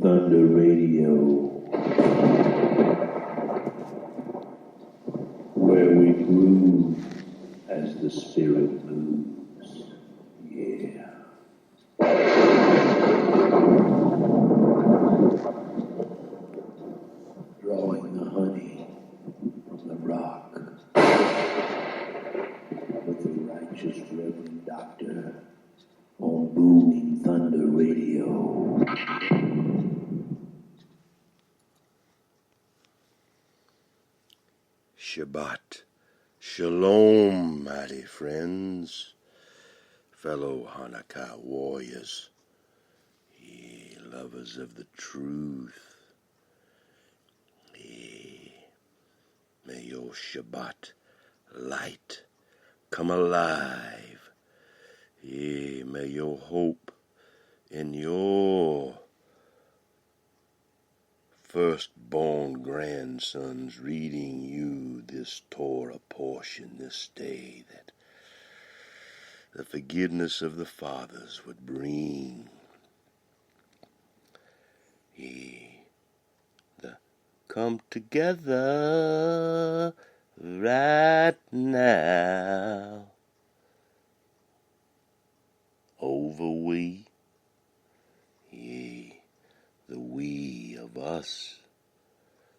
Thunder Radio, where we groove as the spirit moves. Yeah. Drawing the honey from the rock with the righteous Reverend Doctor on Booming Thunder Radio. Shabbat Shalom, mighty friends, fellow Hanukkah warriors, ye lovers of the truth. May your Shabbat light come alive. May your hope in your firstborn grandsons reading you this Torah portion this day, that the forgiveness of the fathers would bring the come together right now over we, the we of us,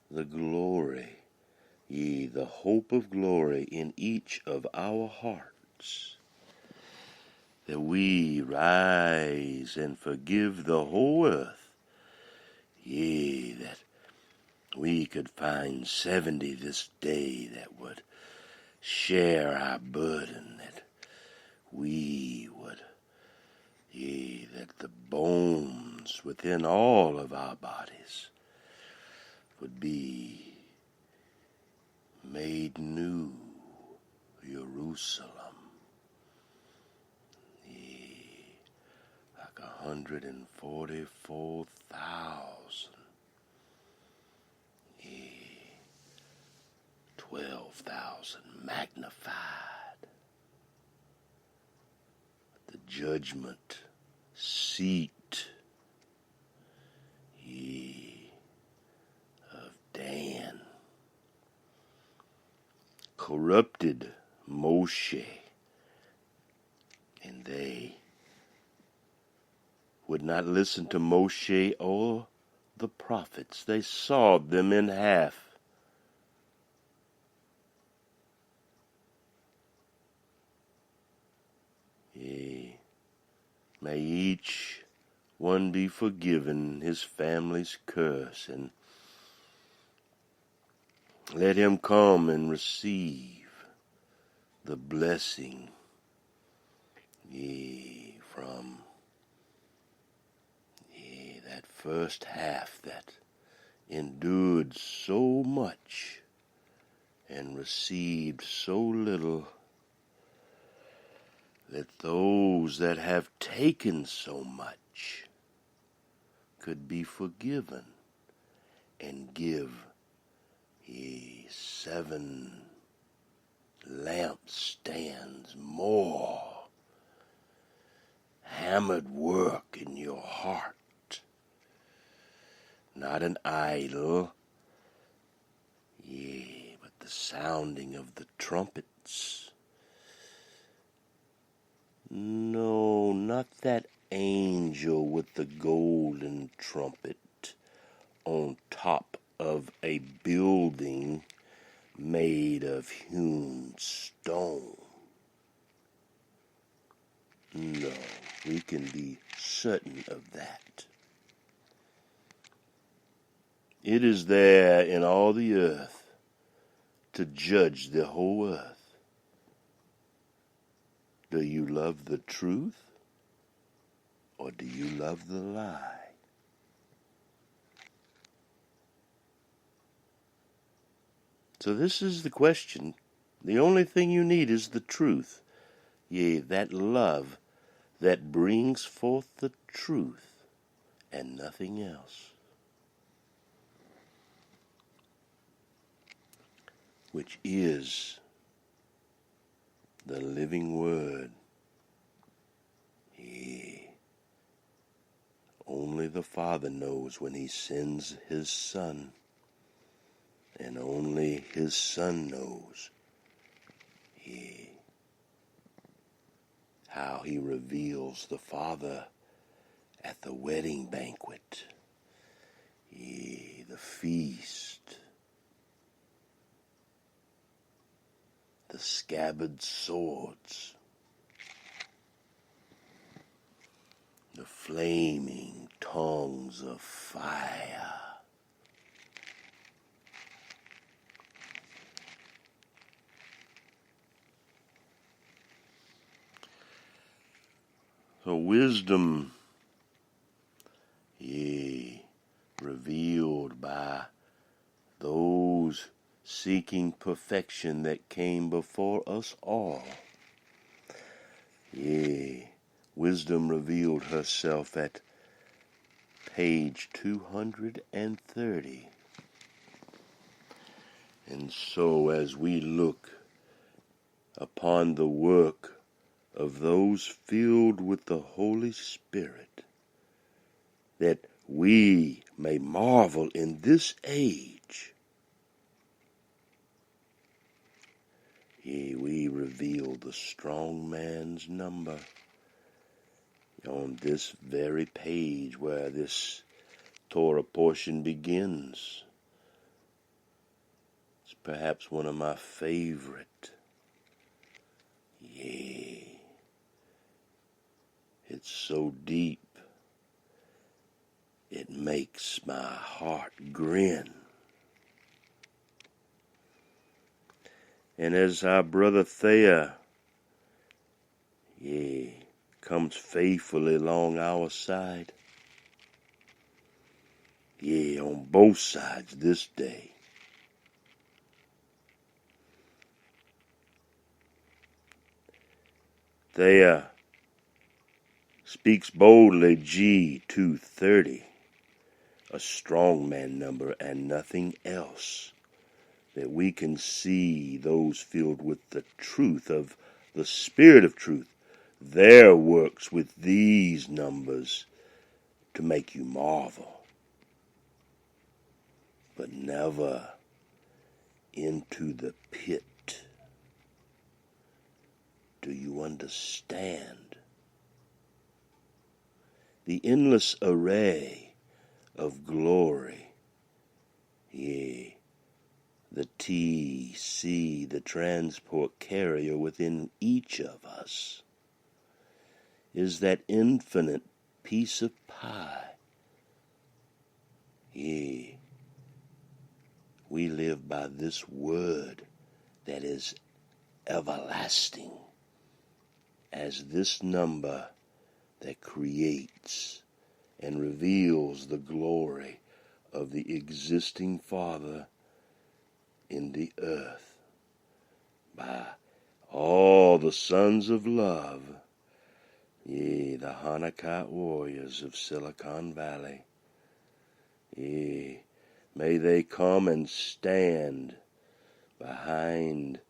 the glory, the hope of glory in each of our hearts, that we rise and forgive the whole earth, that we could find 70 this day that would share our burden, that we would, that the bones within all of our bodies would be made new, Jerusalem, like 144,000, 12,000 magnified, the judgment seat of Dan, corrupted Moshe, and they would not listen to Moshe or the prophets. They sawed them in half. May each one be forgiven his family's curse, and let him come and receive the blessing from that first half that endured so much and received so little, that those that have taken so much could be forgiven and give 7 lampstands more hammered work in your heart, not an idol, but the sounding of the trumpets. No, not that angel with the golden trumpet on top of a building made of hewn stone. No, we can be certain of that. It is there in all the earth to judge the whole earth. Do you love the truth, or do you love the lie? So this is the question. The only thing you need is the truth. That love that brings forth the truth and nothing else. Which is the living word. Only only the Father knows when he sends his Son, and only his Son knows how he reveals the Father at the wedding banquet, the feast, the scabbard swords, the flaming tongues of fire. So wisdom, revealed by those seeking perfection that came before us all. Wisdom revealed herself at page 230. And so as we look upon the work of those filled with the Holy Spirit, that we may marvel in this age, we reveal the strong man's number on this very page where this Torah portion begins. It's perhaps one of my favorite. It's so deep, it makes my heart grin. And as our brother Thea, comes faithfully along our side, on both sides this day, Thea speaks boldly G230, a strong man number and nothing else, that we can see those filled with the truth of the Spirit of truth, their works with these numbers to make you marvel, but never into the pit. Do you understand? The endless array of glory, the TC, the transport carrier within each of us, is that infinite piece of pie. We live by this word that is everlasting, as this number that creates and reveals the glory of the existing Father in the earth by all the sons of love, the Hanukkah warriors of Silicon Valley. May they come and stand behind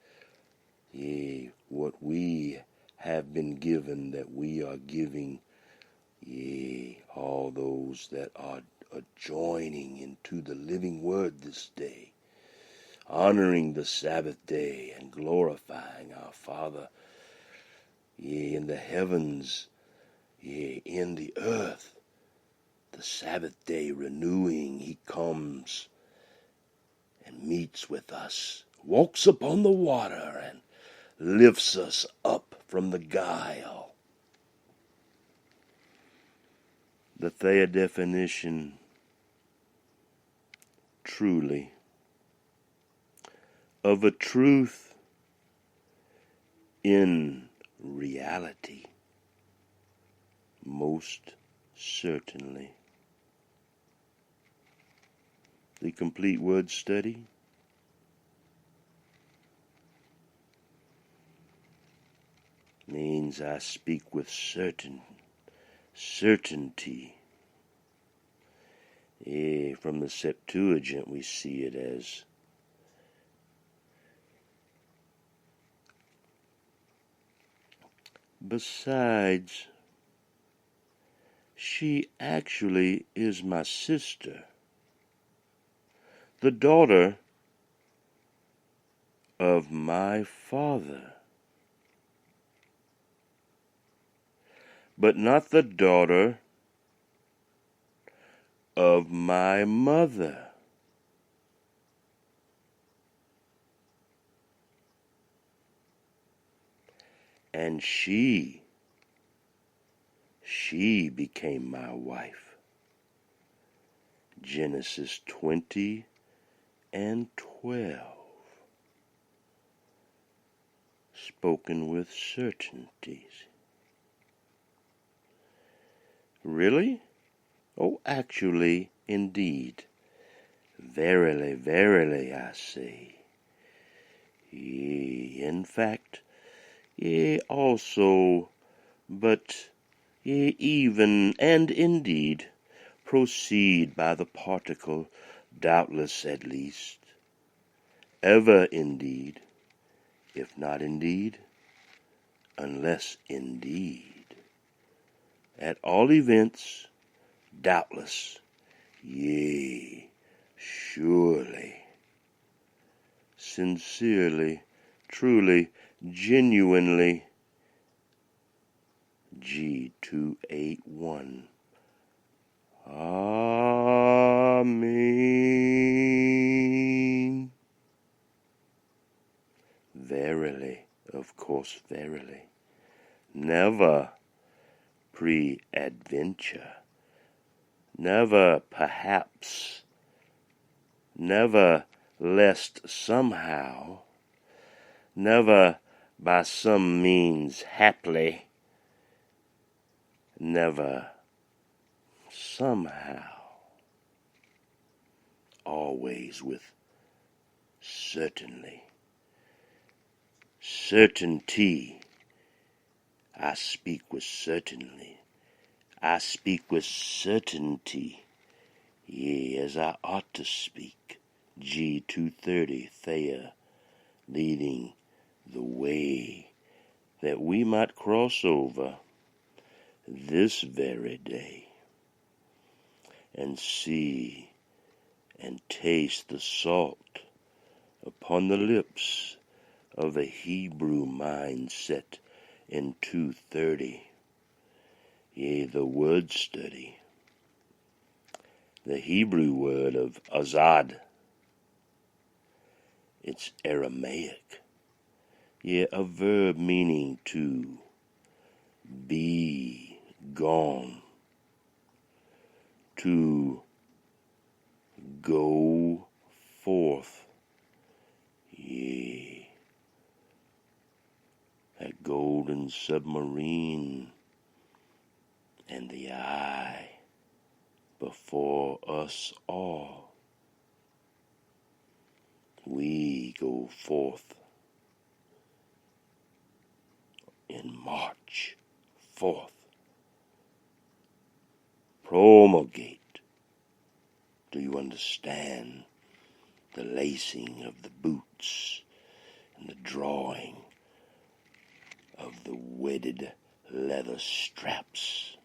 what we have been given, that we are giving all those that are joining into the living word this day, honoring the Sabbath day and glorifying our Father in the heavens, in the earth. The Sabbath day renewing, he comes and meets with us, walks upon the water and lifts us up from the guile. The Thea definition, truly, of a truth in reality, most certainly. The complete word study, means I speak with certainty. From the Septuagint we see it as besides she actually is my sister, the daughter of my father, but not the daughter of my mother. And she became my wife. Genesis 20 and 12. Spoken with certainties. Really? Oh, actually, indeed. Verily, verily, I say. Yea, in fact, yea, also, but yea, even and indeed, proceed by the particle, doubtless at least, ever indeed, if not indeed, unless indeed. At all events, doubtless, yea, surely, sincerely, truly, genuinely, G281. Amen. Verily, of course, verily. Never pre-adventure. Never perhaps. Never lest somehow. Never by some means haply. Never somehow. Always with certainly. Certainty. I speak with certainly. I speak with certainty. Yea, as I ought to speak. G230 Thea, leading the way that we might cross over this very day and see and taste the salt upon the lips of a Hebrew mindset in 230. Yea, the word study. The Hebrew word of azad. It's Aramaic. Yea, a verb meaning to be gone. To go forth. Yea, that golden submarine and the eye before us all. We go forth in march forth. Promulgate. Do you understand the lacing of the boots and the drawing of the wedded leather straps?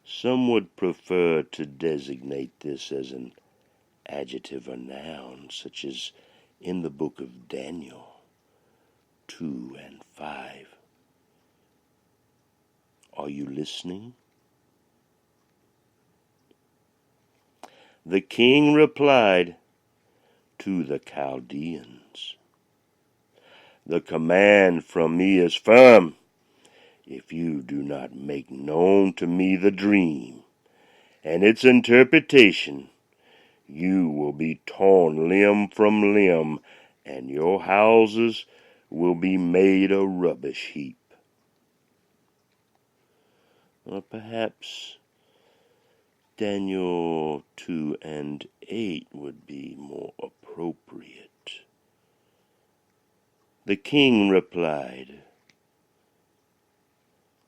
Some would prefer to designate this as an adjective or noun, such as in the book of Daniel 2 and 5. Are you listening? The king replied to the Chaldeans, "The command from me is firm. If you do not make known to me the dream and its interpretation, you will be torn limb from limb, and your houses will be made a rubbish heap." Or perhaps Daniel 2 and 8 would be more appropriate. The king replied,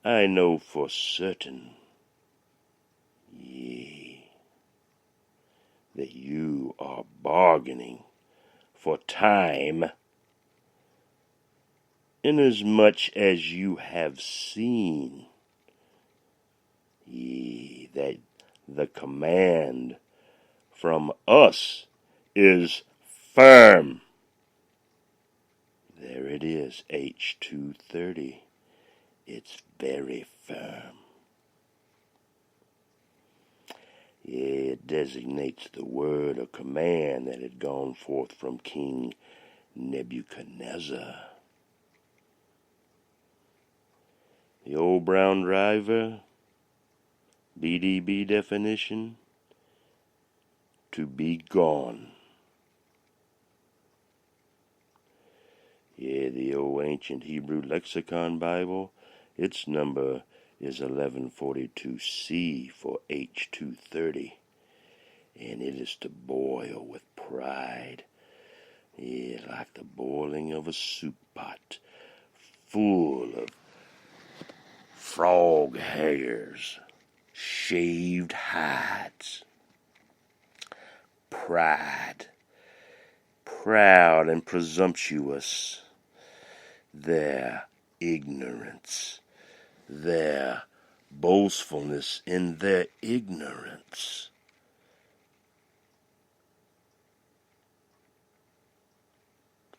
"I know for certain, yea, that you are bargaining for time inasmuch as you have seen, that the command from us is firm. There it is, H230. It's very firm. It designates the word or command that had gone forth from King Nebuchadnezzar. The old brown driver, BDB definition, to be gone. The old ancient Hebrew lexicon Bible, its number is 1142C for H230, and it is to boil with pride, like the boiling of a soup pot, full of frog hairs, shaved hides, pride, proud and presumptuous, their ignorance, their boastfulness in their ignorance.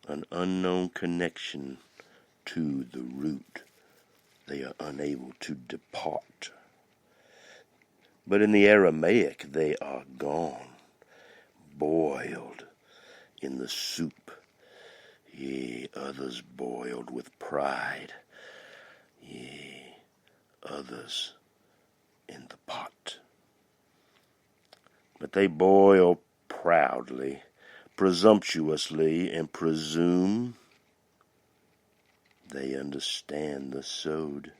An unknown connection to the root. They are unable to depart. But in the Aramaic, they are gone, boiled in the soup. Others boiled with pride. Others in the pot. But they boil proudly, presumptuously, and presume they understand the sod.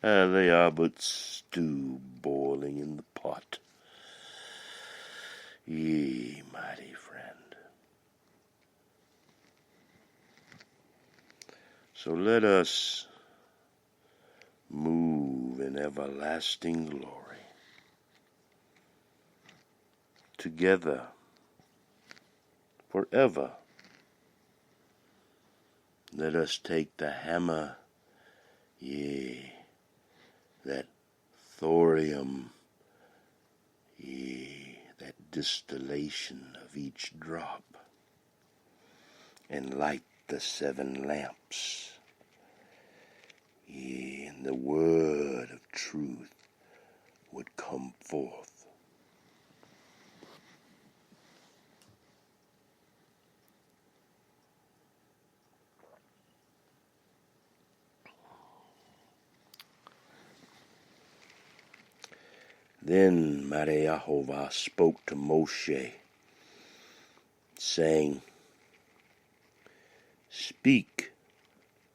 They are but stew boiling in the pot. Ye mighty friend. So let us move in everlasting glory together forever. Let us take the hammer, that thorium, that distillation of each drop, and light the 7 lamps, and the word of truth would come forth. Then mighty YeHoShUa spoke to Moshe, saying, Speak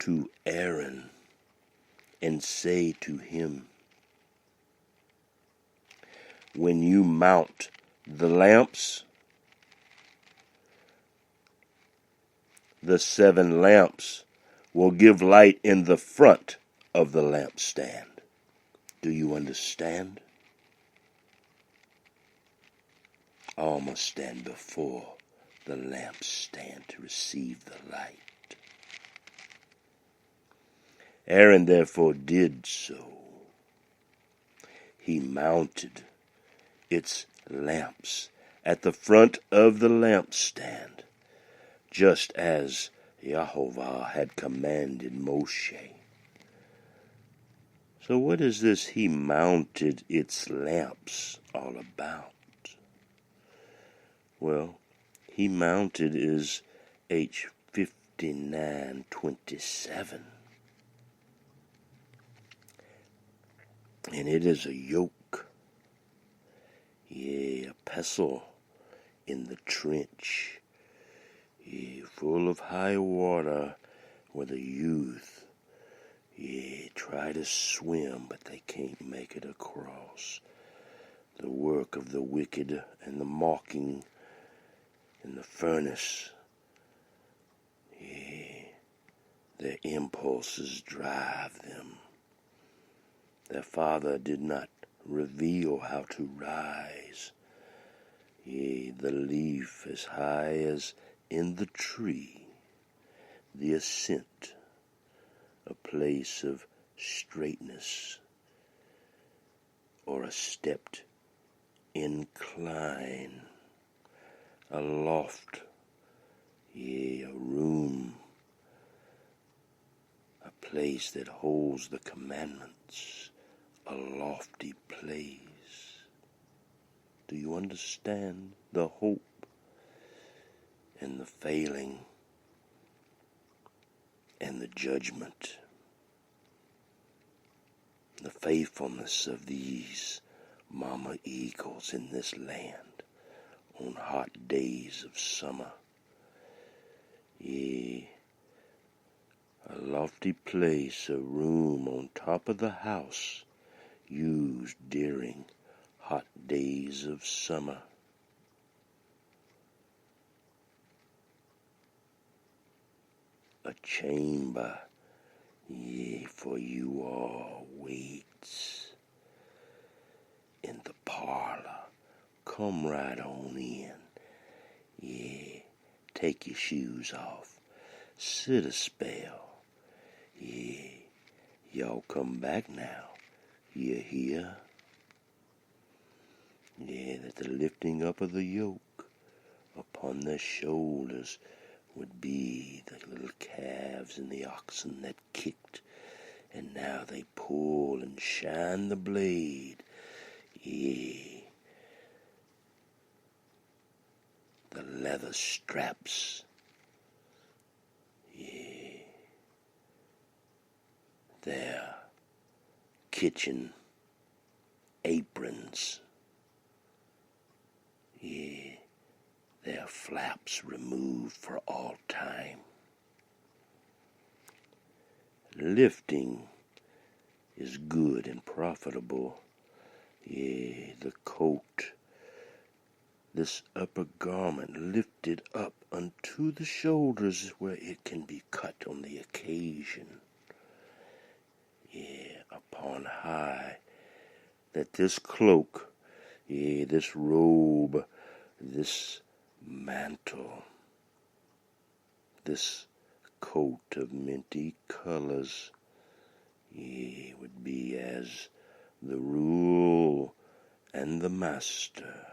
to Aaron and say to him, when you mount the lamps, the 7 lamps will give light in the front of the lampstand. Do you understand? All must stand before the lampstand to receive the light. Aaron therefore did so. He mounted its lamps at the front of the lampstand, just as YeHoShUa had commanded Moshe. So what is this he mounted its lamps all about? Well, he mounted is H5927. And it is a yoke, a pestle in the trench, full of high water, where the youth, try to swim, but they can't make it across. The work of the wicked and the mocking in the furnace, their impulses drive them. Their father did not reveal how to rise. The leaf as high as in the tree, the ascent, a place of straightness, or a stepped incline, a loft, yea, a room, a place that holds the commandments, a lofty place. Do you understand the hope and the failing and the judgment, the faithfulness of these mama eagles in this land on hot days of summer? Yea, a lofty place, a room on top of the house used during hot days of summer. A chamber, yea, for you all waits in the parlor. Come right on in. Yea, take your shoes off. Sit a spell. Yea, y'all come back now. You hear? Yea, that the lifting up of the yoke upon their shoulders would be the little calves and the oxen that kicked, and now they pull and shine the blade. Yea, the leather straps. Yea, their kitchen aprons. Yea, their flaps removed for all time. Lifting is good and profitable. Yea, the coat, this upper garment lifted up unto the shoulders where it can be cut on the occasion. Yea, upon high, that this cloak, yea, this robe, this mantle, this coat of minty colors, yea, would be as the rule and the master,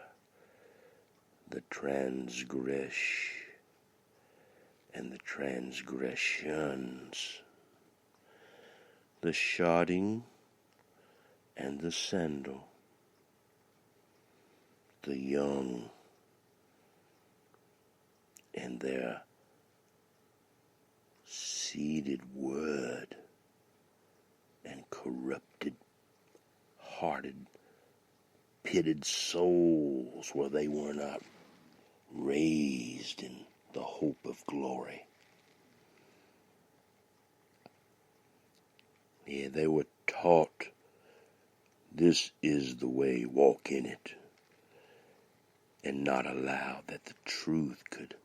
the transgress and the transgressions, the shodding and the sandal, the young and their seeded word and corrupted hearted, pitted souls where they were not raised in the hope of glory. Yeah, they were taught this is the way, walk in it, and not allow that the truth could,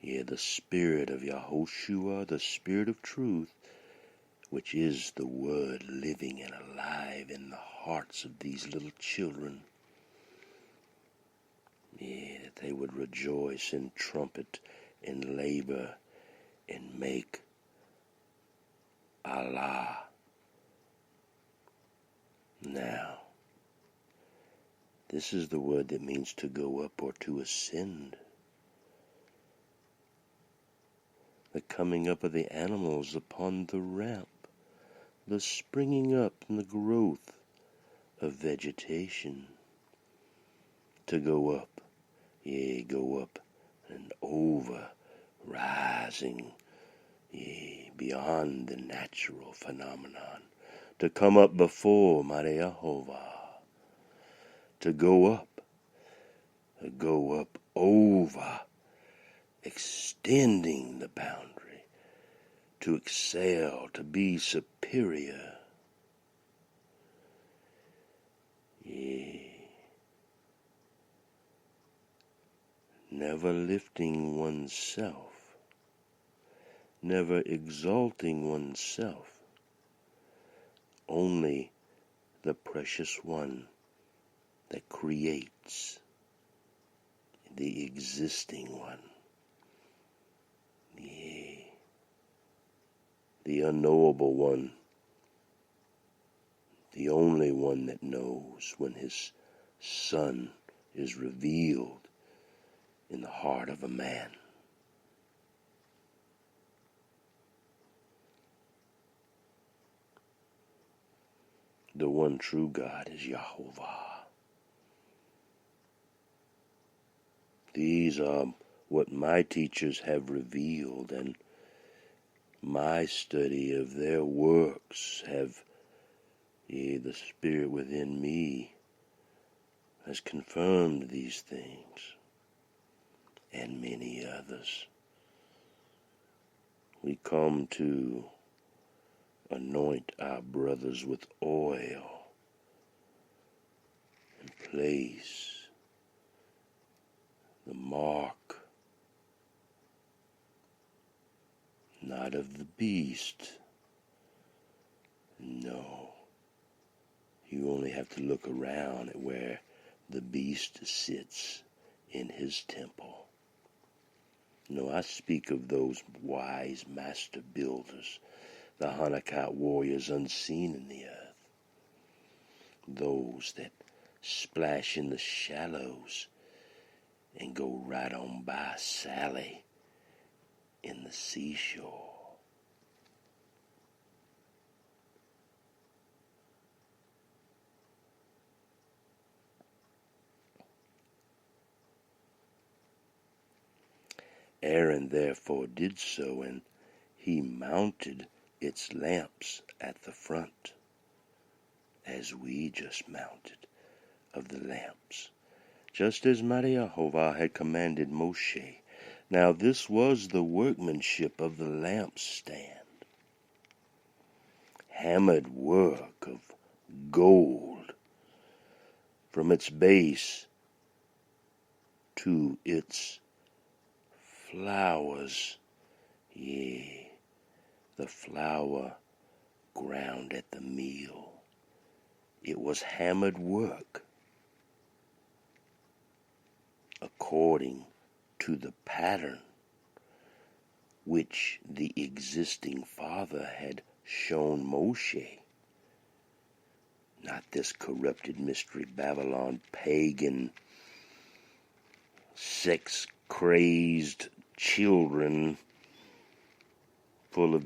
the spirit of YeHoShUa, the spirit of truth, which is the word living and alive in the hearts of these little children, that they would rejoice and trumpet and labor and make Allah. Now, this is the word that means to go up or to ascend. The coming up of the animals upon the ramp, the springing up and the growth of vegetation. To go up, go up and over, rising, beyond the natural phenomenon. To come up before Yehovah. To go up over, extending the boundary, to excel, to be superior. Never lifting oneself, never exalting oneself, only the precious one that creates, the existing one. Yea, the unknowable one, the only one that knows when his Son is revealed in the heart of a man. The one true God is Yehovah. These are what my teachers have revealed, and my study of their works have, the Spirit within me has confirmed these things, and many others. We come to anoint our brothers with oil and place the mark, not of the beast. No. You only have to look around at where the beast sits in his temple. No, I speak of those wise master builders, the Hanukkah warriors unseen in the earth, those that splash in the shallows and go right on by Sally in the seashore. Aaron therefore did so, and he mounted its lamps at the front, as we just mounted of the lamps, just as Yehovah had commanded Moshe. Now this was the workmanship of the lampstand, hammered work of gold from its base to its flowers, yea, the flour ground at the mill. It was hammered work according to the pattern which the existing Father had shown Moshe. Not this corrupted mystery Babylon, pagan, sex-crazed children full of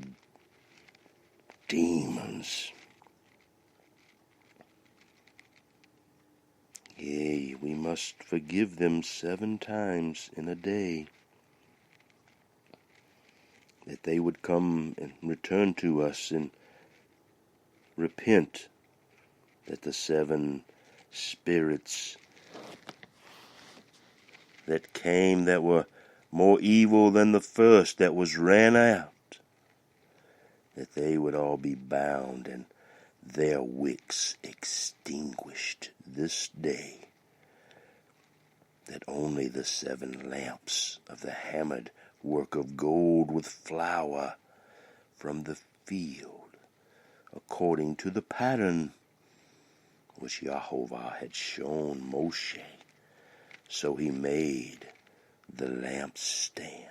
demons. Yea, we must forgive them 7 times in a day, that they would come and return to us and repent, that the 7 spirits that came that were more evil than the first that was ran out, that they would all be bound and their wicks extinguished this day, that only the 7 lamps of the hammered work of gold with flour from the field, according to the pattern which Yehovah had shown Moshe, so he made the lampstand,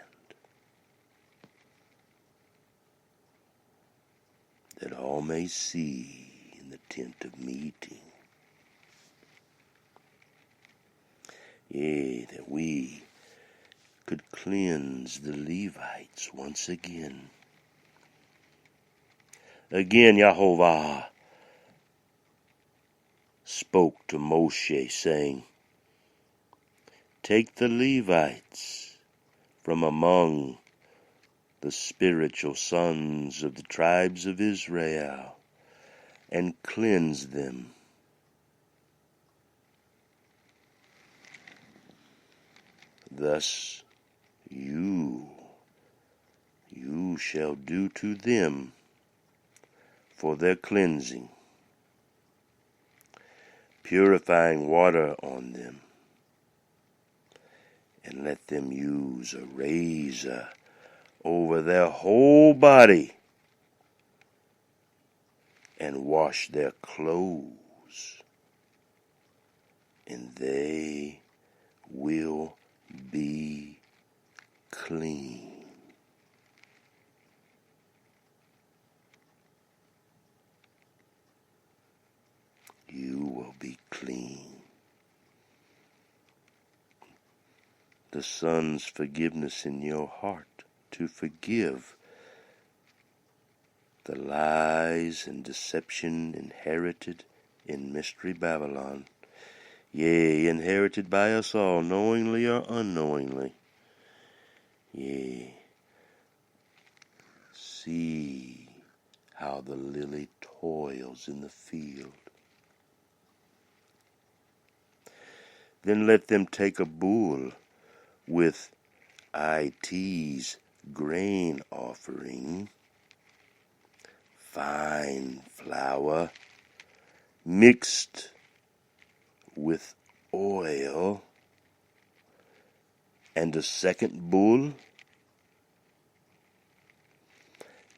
that all may see in the tent of meeting. Yea, that we could cleanse the Levites once again. Again, Yehovah spoke to Moshe, saying, take the Levites from among the spiritual sons of the tribes of Israel, and cleanse them. Thus you shall do to them for their cleansing, purifying water on them, and let them use a razor over their whole body, and wash their clothes, and they will be clean. you will be clean. The Son's forgiveness in your heart to forgive the lies and deception inherited in Mystery Babylon, yea, inherited by us all, knowingly or unknowingly. Yea, see how the lily toils in the field. Then let them take a bull with IT's grain offering, fine flour mixed with oil, and a second bull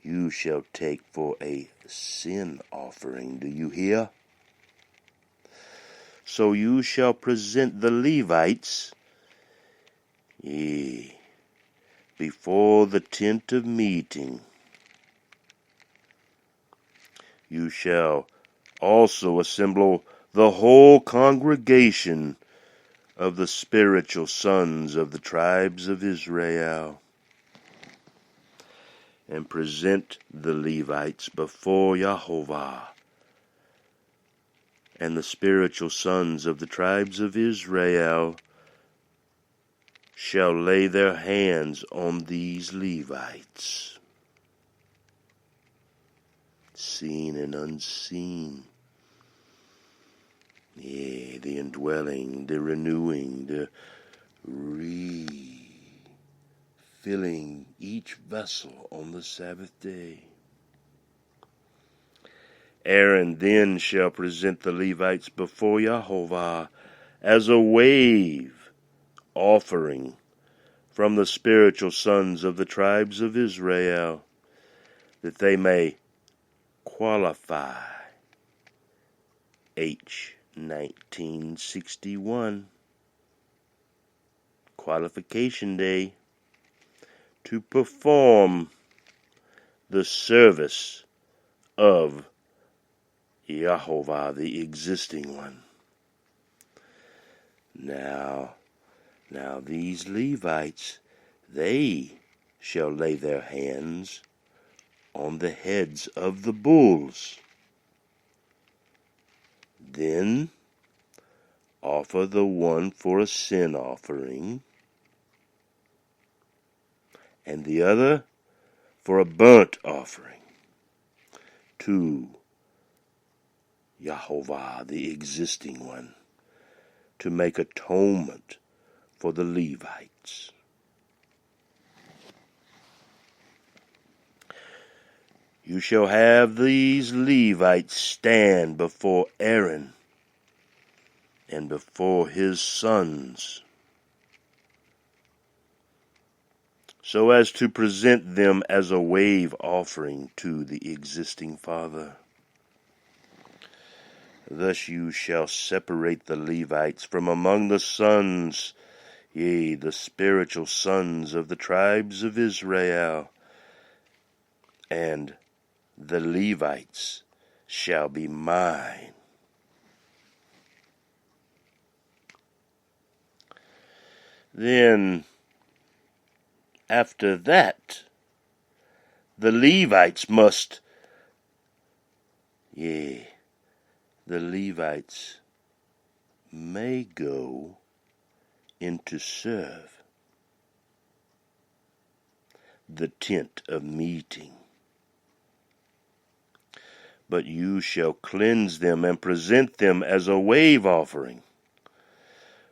you shall take for a sin offering. Do you hear? So you shall present the Levites, yea, before the tent of meeting. You shall also assemble the whole congregation of the spiritual sons of the tribes of Israel, and present the Levites before Jehovah. And the spiritual sons of the tribes of Israel shall lay their hands on these Levites, seen and unseen. Yea, the indwelling, the renewing, the refilling each vessel on the Sabbath day. Aaron then shall present the Levites before Jehovah as a wave offering from the spiritual sons of the tribes of Israel, that they may qualify. H. 1961, Qualification Day, to perform the service of Jehovah, the existing one. Now these Levites, they shall lay their hands on the heads of the bulls. Then offer the one for a sin offering, and the other for a burnt offering to Jehovah, the existing one, to make atonement for the Levites. You shall have these Levites stand before Aaron and before his sons, so as to present them as a wave offering to the existing Father. Thus you shall separate the Levites from among the sons, yea, the spiritual sons of the tribes of Israel, and the Levites shall be mine. Then, after that, the Levites must, the Levites may go in to serve the tent of meeting. But you shall cleanse them and present them as a wave offering,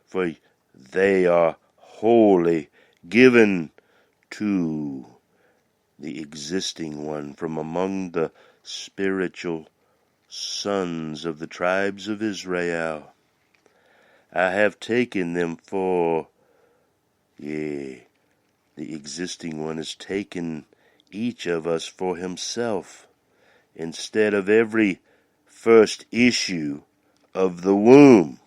for they are wholly given to the existing one from among the spiritual sons of the tribes of Israel. I have taken them for, the existing one has taken each of us for himself, instead of every first issue of the womb,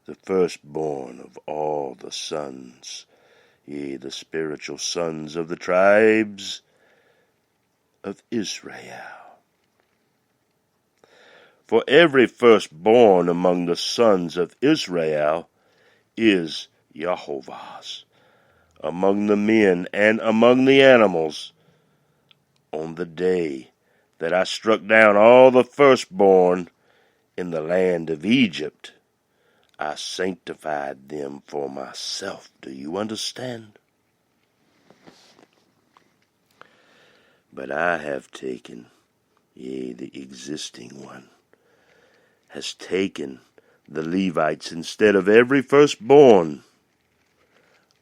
the firstborn of all the sons, the spiritual sons of the tribes of Israel. For every firstborn among the sons of Israel is Jehovah's, among the men and among the animals. On the day that I struck down all the firstborn in the land of Egypt, I sanctified them for myself. Do you understand? But I have taken, the existing one, has taken the Levites instead of every firstborn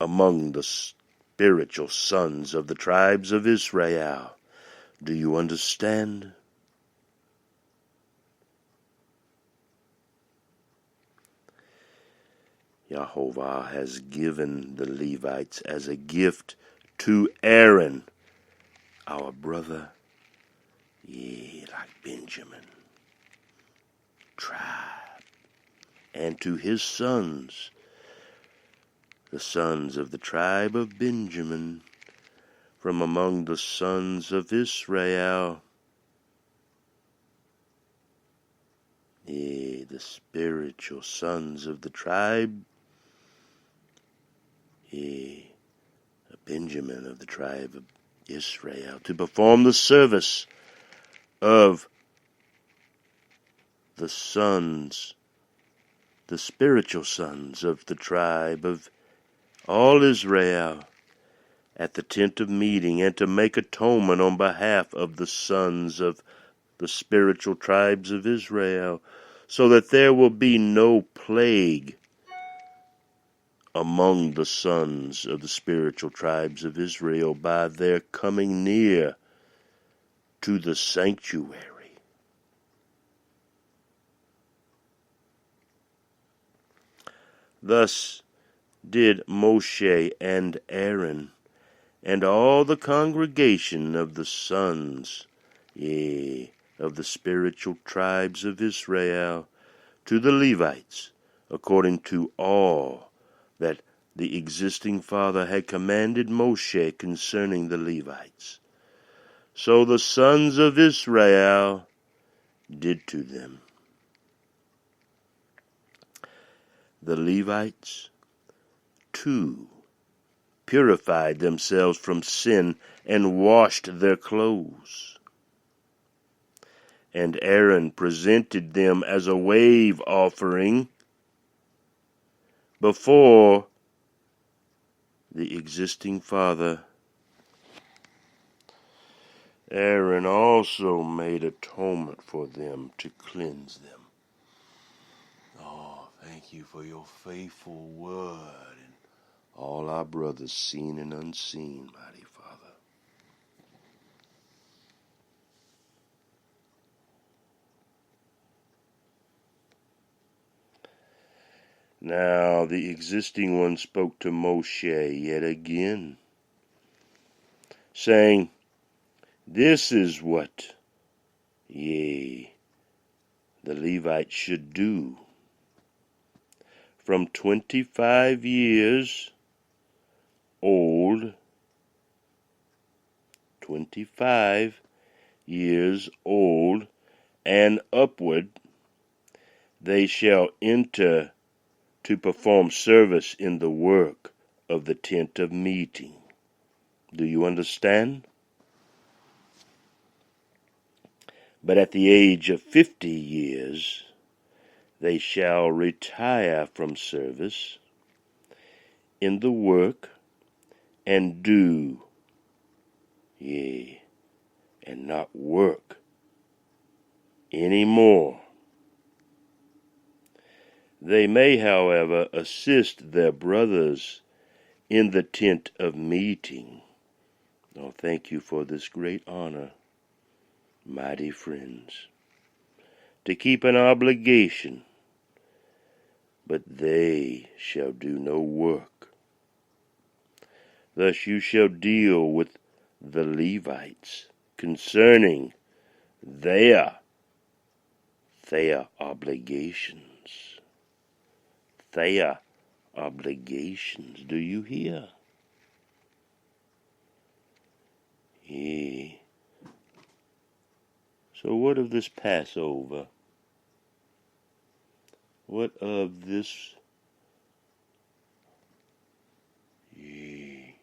among the spiritual sons of the tribes of Israel. Do you understand? Jehovah has given the Levites as a gift to Aaron, our brother, like Benjamin, tribe, and to his sons, the sons of the tribe of Benjamin, from among the sons of Israel, the spiritual sons of the tribe, Benjamin of the tribe of Israel, to perform the service of the sons, the spiritual sons of the tribe of all Israel at the tent of meeting, and to make atonement on behalf of the sons of the spiritual tribes of Israel, so that there will be no plague among the sons of the spiritual tribes of Israel by their coming near to the sanctuary. Thus did Moshe and Aaron and all the congregation of the sons, of the spiritual tribes of Israel, to the Levites, according to all that the existing Father had commanded Moshe concerning the Levites. So the sons of Israel did to them. The Levites, too, purified themselves from sin and washed their clothes. And Aaron presented them as a wave offering before the existing Father. Aaron also made atonement for them to cleanse them. Oh, thank you for your faithful word and all our brothers seen and unseen, mighty Father. Now the existing one spoke to Moshe yet again, saying, This is what, the Levites should do. From 25 years old, 25 years old and upward, they shall enter to perform service in the work of the tent of meeting. Do you understand? But at the age of 50 years, they shall retire from service in the work and do, and not work any more. They may, however, assist their brothers in the tent of meeting. Oh, thank you for this great honor, mighty friends, to keep an obligation, but they shall do no work. Thus you shall deal with the Levites concerning their obligations. Their obligations. Do you hear? So what of this Passover? What of this ye?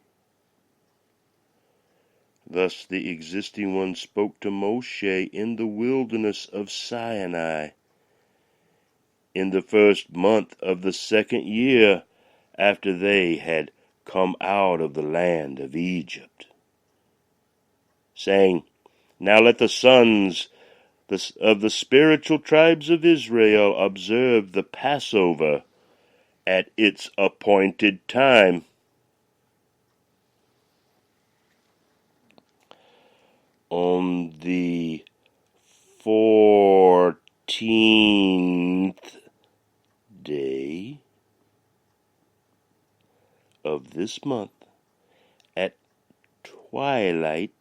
Thus the existing one spoke to Moshe in the wilderness of Sinai, in the first month of the second year after they had come out of the land of Egypt, saying, Now let the sons of the spiritual tribes of Israel observe the Passover at its appointed time. On the 14th day of this month, at twilight,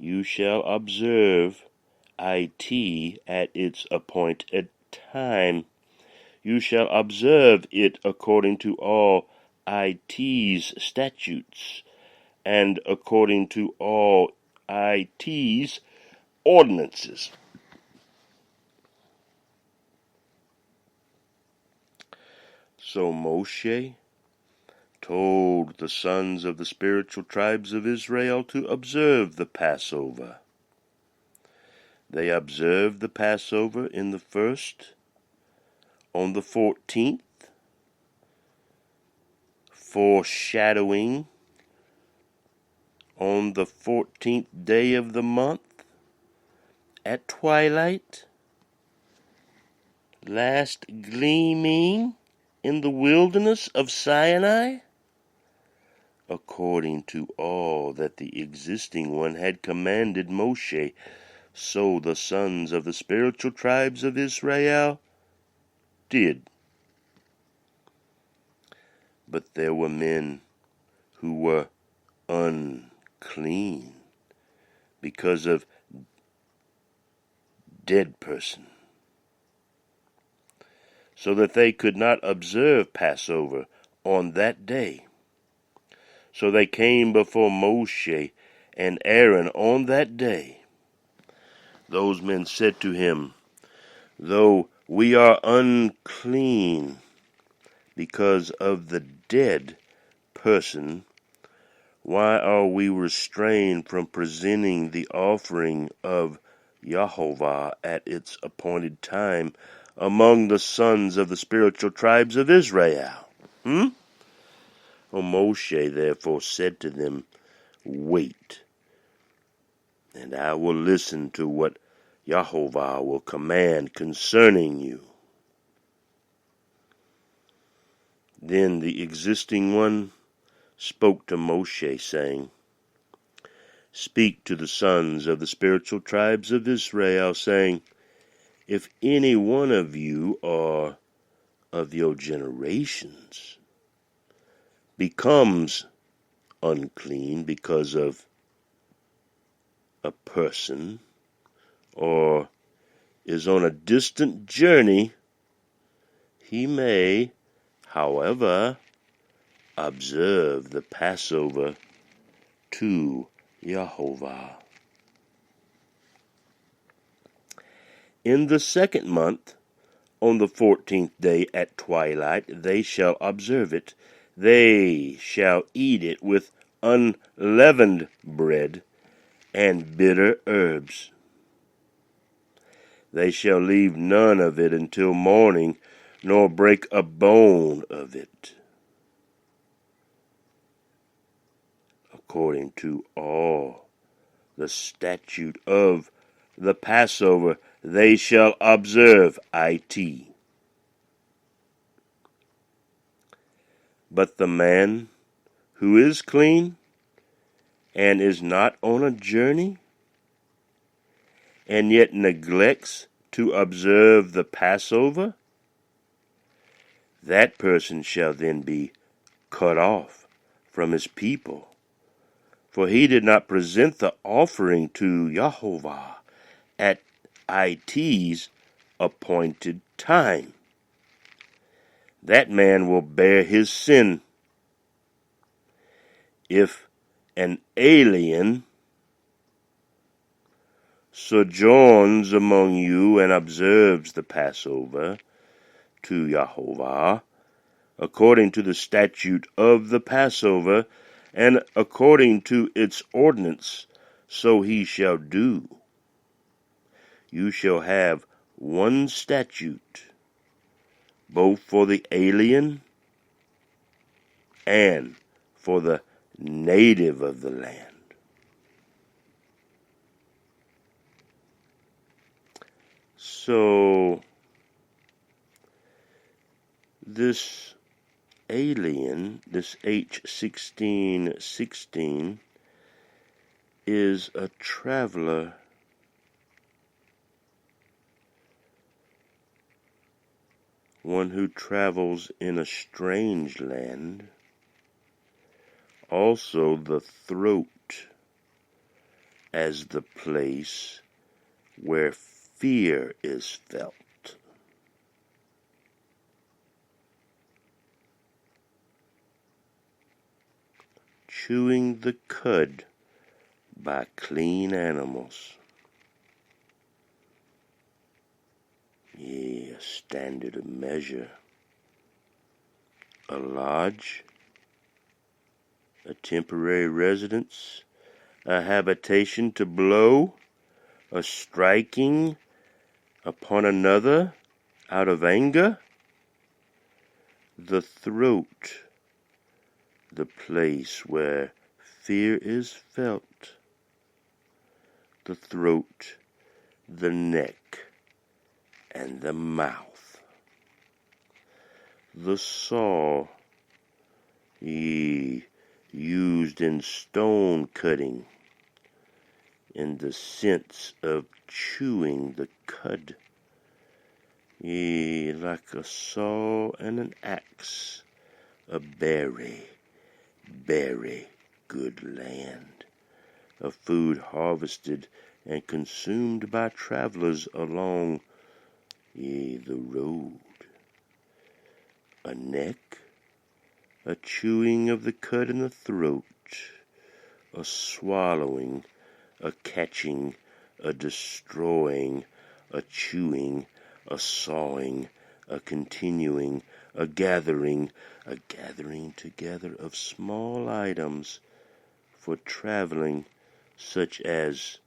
you shall observe it at its appointed time. You shall observe it according to all it's statutes, and according to all it's ordinances. So Moshe told the sons of the spiritual tribes of Israel to observe the Passover. They observed the Passover in the first, on the 14th, foreshadowing on the 14th day of the month, at twilight, last gleaming in the wilderness of Sinai, according to all that the existing one had commanded Moshe. So the sons of the spiritual tribes of Israel did. But there were men who were unclean because of dead person, so that they could not observe Passover on that day. So they came before Moshe and Aaron on that day. Those men said to him, Though we are unclean because of the dead person, why are we restrained from presenting the offering of Yehovah at its appointed time among the sons of the spiritual tribes of Israel? Moshe therefore said to them, Wait, and I will listen to what Yehovah will command concerning you. Then the existing one spoke to Moshe, saying, Speak to the sons of the spiritual tribes of Israel, saying, If any one of you or of your generations becomes unclean because of a person, or is on a distant journey, he may, however, observe the Passover to Yehovah. In the second month, on the 14th day at twilight, they shall observe it. They shall eat it with unleavened bread and bitter herbs. They shall leave none of it until morning, nor break a bone of it. According to all the statute of the Passover, they shall observe it. But the man who is clean and is not on a journey, and yet neglects to observe the Passover, that person shall then be cut off from his people, for he did not present the offering to Yehovah at it's appointed time. That man will bear his sin. If an alien sojourns among you and observes the Passover to Yahovah, according to the statute of the Passover, and according to its ordinance, so he shall do. You shall have one statute, both for the alien and for the native of the land. So, this alien, this H1616, is a traveler. One who travels in a strange land. Also the throat as the place where fear is felt. Chewing the cud by clean animals. Yea, a standard of measure. A lodge, a temporary residence, a habitation to blow, a striking upon another out of anger. The throat, the place where fear is felt. The throat, the neck, and the mouth. The saw, used in stone cutting, in the sense of chewing the cud. Like a saw and an axe, a very good land, a food harvested and consumed by travelers along the road. A neck, a chewing of the cud in the throat, a swallowing, a catching, a destroying, a chewing, a sawing, a continuing, a gathering together of small items for traveling, such as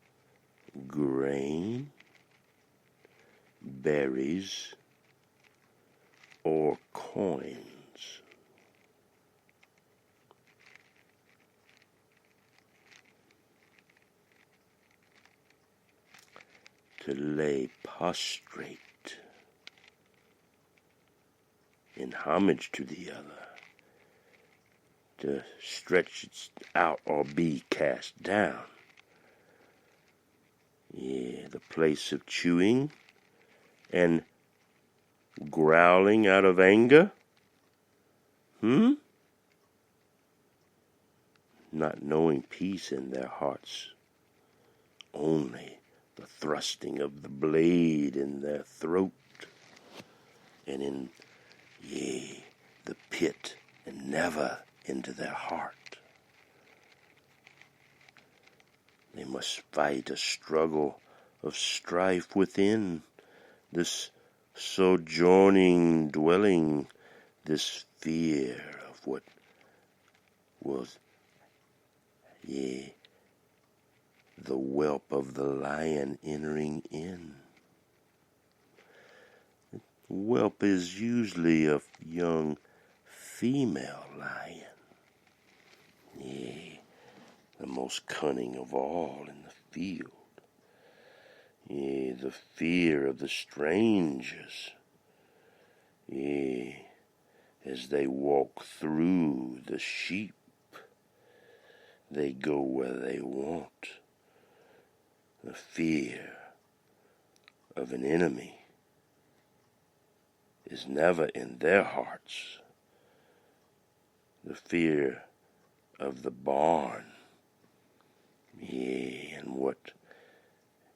grain, berries, or coins. To lay prostrate in homage to the other, to stretch it out or be cast down. The place of chewing and growling out of anger. Not knowing peace in their hearts, only the thrusting of the blade in their throat and in, the pit, and never into their heart. They must fight a struggle of strife within this sojourning dwelling, this fear of what was, the whelp of the lion entering in. Whelp is usually a young female lion. The most cunning of all in the field. The fear of the strangers. As they walk through the sheep, they go where they want. The fear of an enemy is never in their hearts. The fear of the barn, and what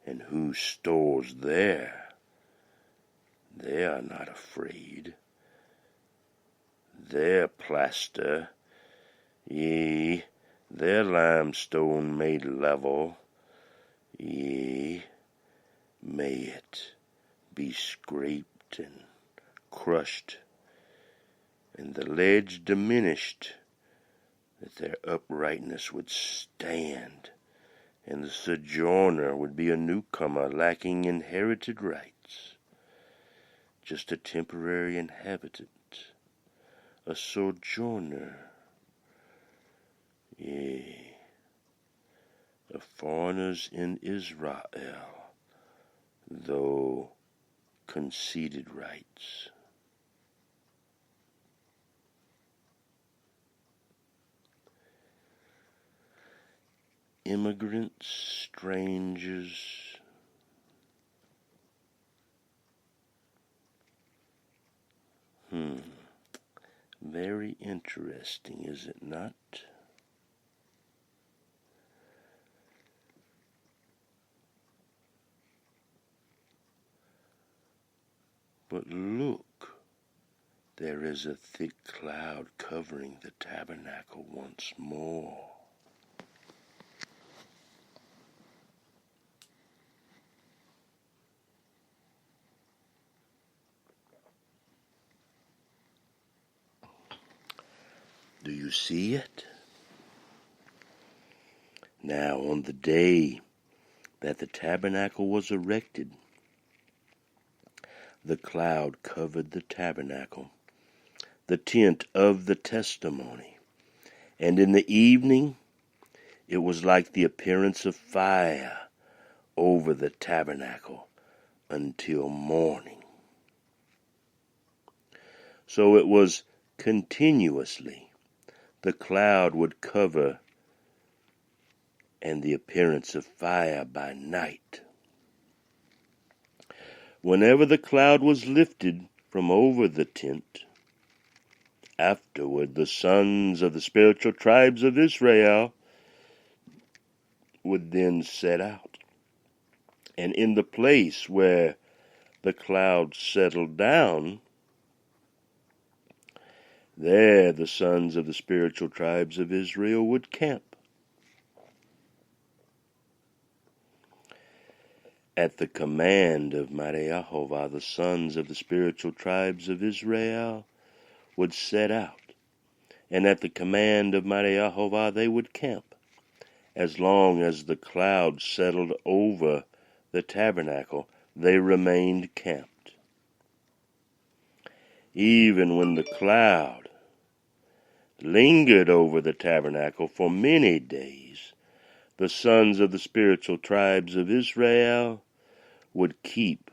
and who stores there. They are not afraid. Their plaster, their limestone made level, may it be scraped and crushed, and the ledge diminished, that their uprightness would stand, and the sojourner would be a newcomer lacking inherited rights, just a temporary inhabitant, a sojourner, yea, the foreigners in Israel, though conceded rights. Immigrants, strangers, very interesting, is it not? But look, there is a thick cloud covering the tabernacle once more. Do you see it? Now, on the day that the tabernacle was erected, the cloud covered the tabernacle, the tent of the testimony, and in the evening it was like the appearance of fire over the tabernacle until morning. So it was continuously. The cloud would cover, and the appearance of fire by night. Whenever the cloud was lifted from over the tent, afterward the sons of the spiritual tribes of Israel would then set out. And in the place where the cloud settled down, there the sons of the spiritual tribes of Israel would camp. At the command of mighty YeHoVah, the sons of the spiritual tribes of Israel would set out. And at the command of mighty YeHoVah, they would camp, as long as the cloud settled over the tabernacle, they remained camped. Even when the cloud lingered over the tabernacle for many days, the sons of the spiritual tribes of Israel would keep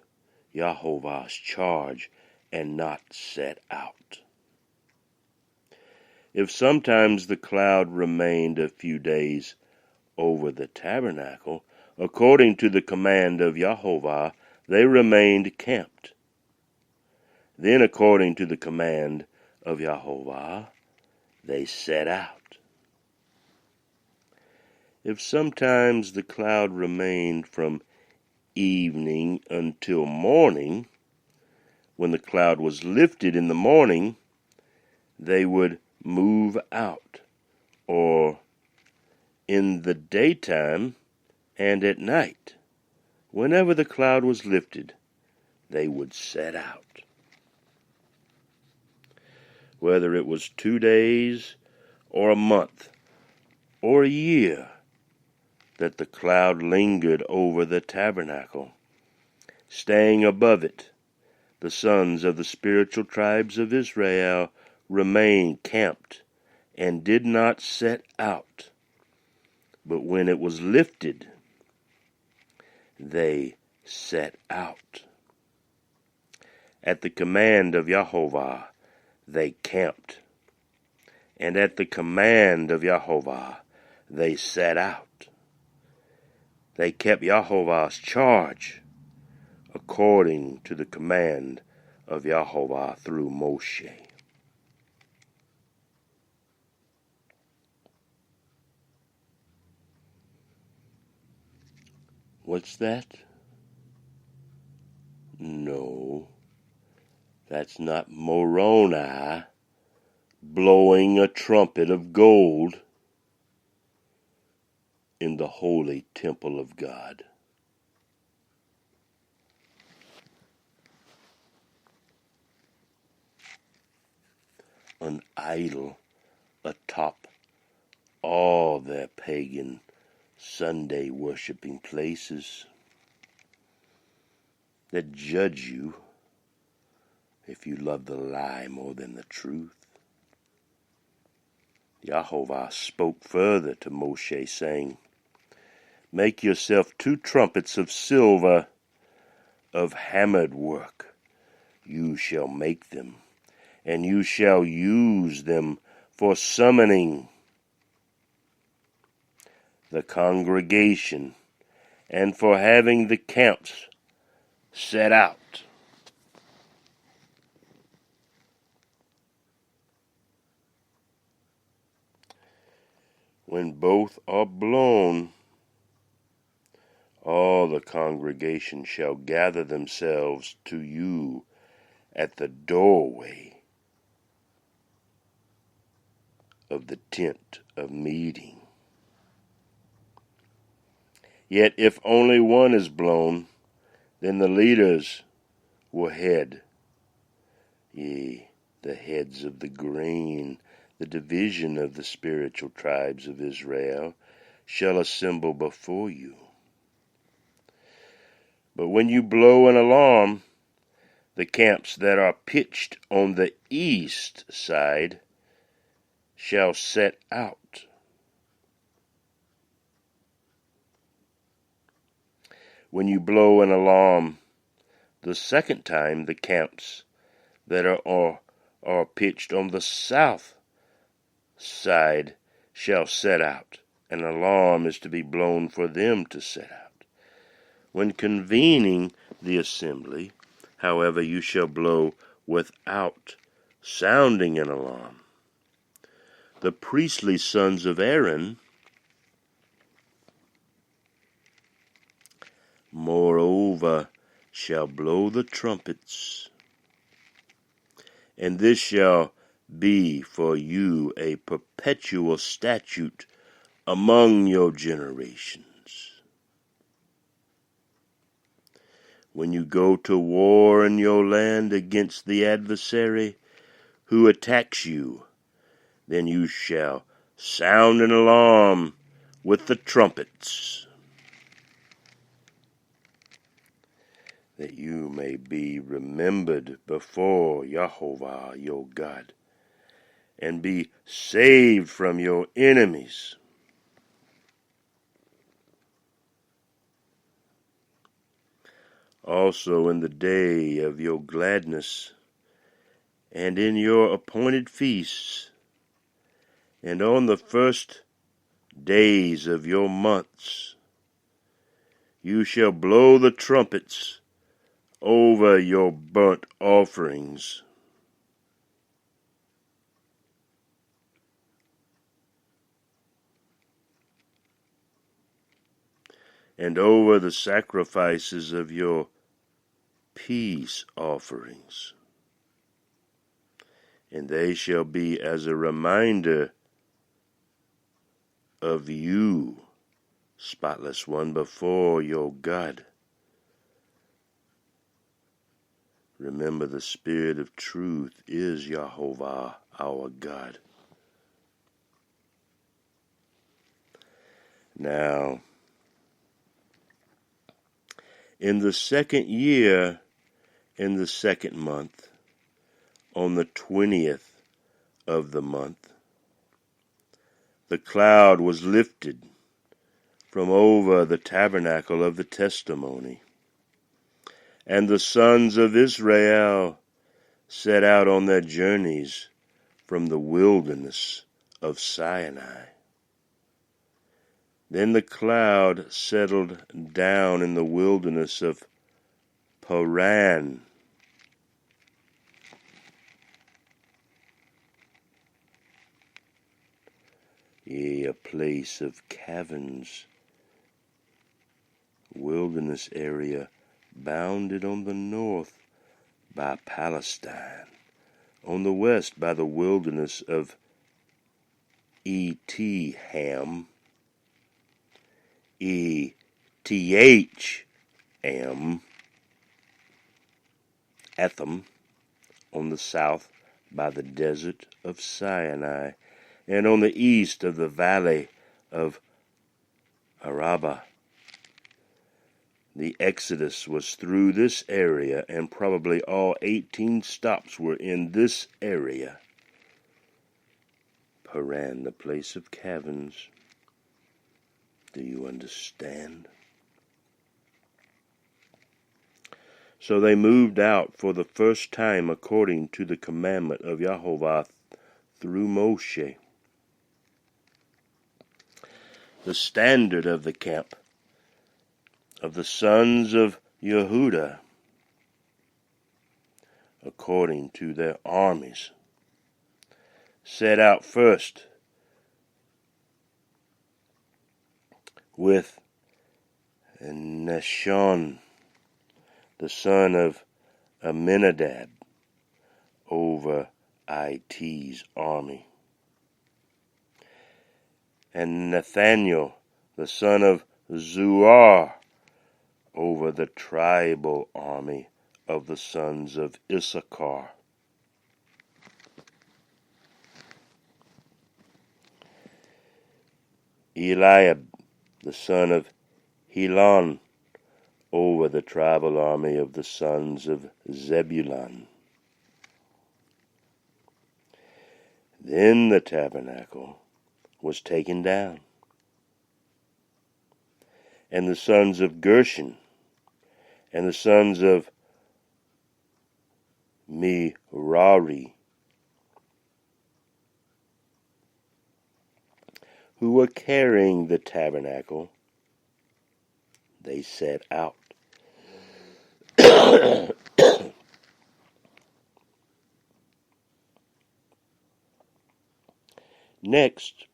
YeHoVah's charge and not set out. If sometimes the cloud remained a few days over the tabernacle, according to the command of YeHoVah, they remained camped. Then, according to the command of YeHoVah, they set out. If sometimes the cloud remained from evening until morning, when the cloud was lifted in the morning, they would move out, or in the daytime and at night, whenever the cloud was lifted, they would set out. Whether it was 2 days or a month or a year that the cloud lingered over the tabernacle, staying above it, the sons of the spiritual tribes of Israel remained camped and did not set out. But when it was lifted, they set out. At the command of YeHoVah, they camped, and at the command of YeHoVah, they set out. They kept YeHoVah's charge according to the command of YeHoVah through Moshe. What's that? No, that's not Moroni blowing a trumpet of gold in the holy temple of God. an idol atop all their pagan Sunday worshiping places that judge you if you love the lie more than the truth. YeHoShUa spoke further to Moshe, saying, Make yourself 2 trumpets of silver of hammered work. You shall make them, and you shall use them for summoning the congregation and for having the camps set out. When both are blown, all the congregation shall gather themselves to you at the doorway of the tent of meeting. Yet if only one is blown, then the leaders will head, the heads of the grain, the division of the spiritual tribes of Israel, shall assemble before you. But when you blow an alarm, the camps that are pitched on the east side shall set out. When you blow an alarm the second time, the camps that are pitched on the south side shall set out. An alarm is to be blown for them to set out. When convening the assembly, however, you shall blow without sounding an alarm. The priestly sons of Aaron, moreover, shall blow the trumpets, and this shall be for you a perpetual statute among your generations. When you go to war in your land against the adversary who attacks you, then you shall sound an alarm with the trumpets, that you may be remembered before YeHoShUa your God, and be saved from your enemies. Also in the day of your gladness, and in your appointed feasts, and on the first days of your months, you shall blow the trumpets over your burnt offerings. And over the sacrifices of your peace offerings. And they shall be as a reminder of you, spotless one, before your God. Remember, the Spirit of truth is YeHoShUa, our God. Now, in the 2nd year, in the 2nd month, on the 20th of the month, the cloud was lifted from over the tabernacle of the testimony, and the sons of Israel set out on their journeys from the wilderness of Sinai. Then the cloud settled down in the wilderness of Paran. Yea, a place of caverns, wilderness area, bounded on the north by Palestine, on the west by the wilderness of Etham, Etham, on the south by the desert of Sinai, and on the east of the valley of Arabah. The exodus was through this area, and probably all 18 stops were in this area. Paran, the place of caverns. Do you understand? So they moved out for the first time according to the commandment of Yahovah through Moshe. The standard of the camp of the sons of Yehuda, according to their armies, set out first with Nashon, the son of Aminadab, over It's army, and Nathaniel, the son of Zuar, over the tribal army of the sons of Issachar. Eliab, the son of Helon, over the tribal army of the sons of Zebulun. Then the tabernacle was taken down, and the sons of Gershon and the sons of Merari, who were carrying the tabernacle, they set out. Next,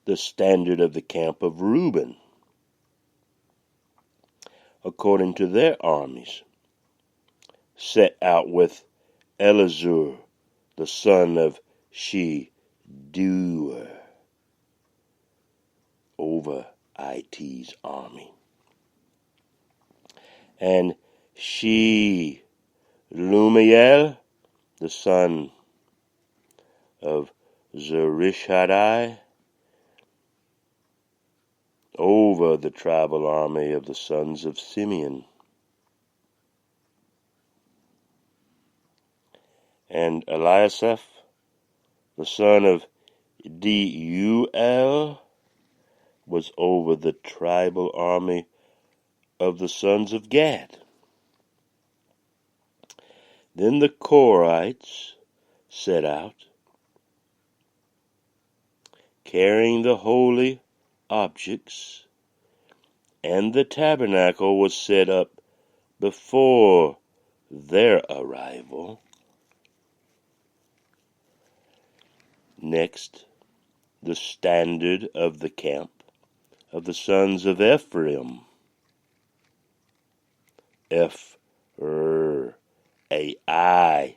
the standard of the camp of Reuben, according to their armies, set out with Elizur, the son of Shedeur, over It's army, and Shelumiel, the son of Zerishadai, over the tribal army of the sons of Simeon, and Eliasaph, the son of Deuel, was over the tribal army of the sons of Gad. Then the Korites set out, carrying the holy objects, and the tabernacle was set up before their arrival. Next, the standard of the camp of the sons of Ephraim, F0Ur, A-I-M.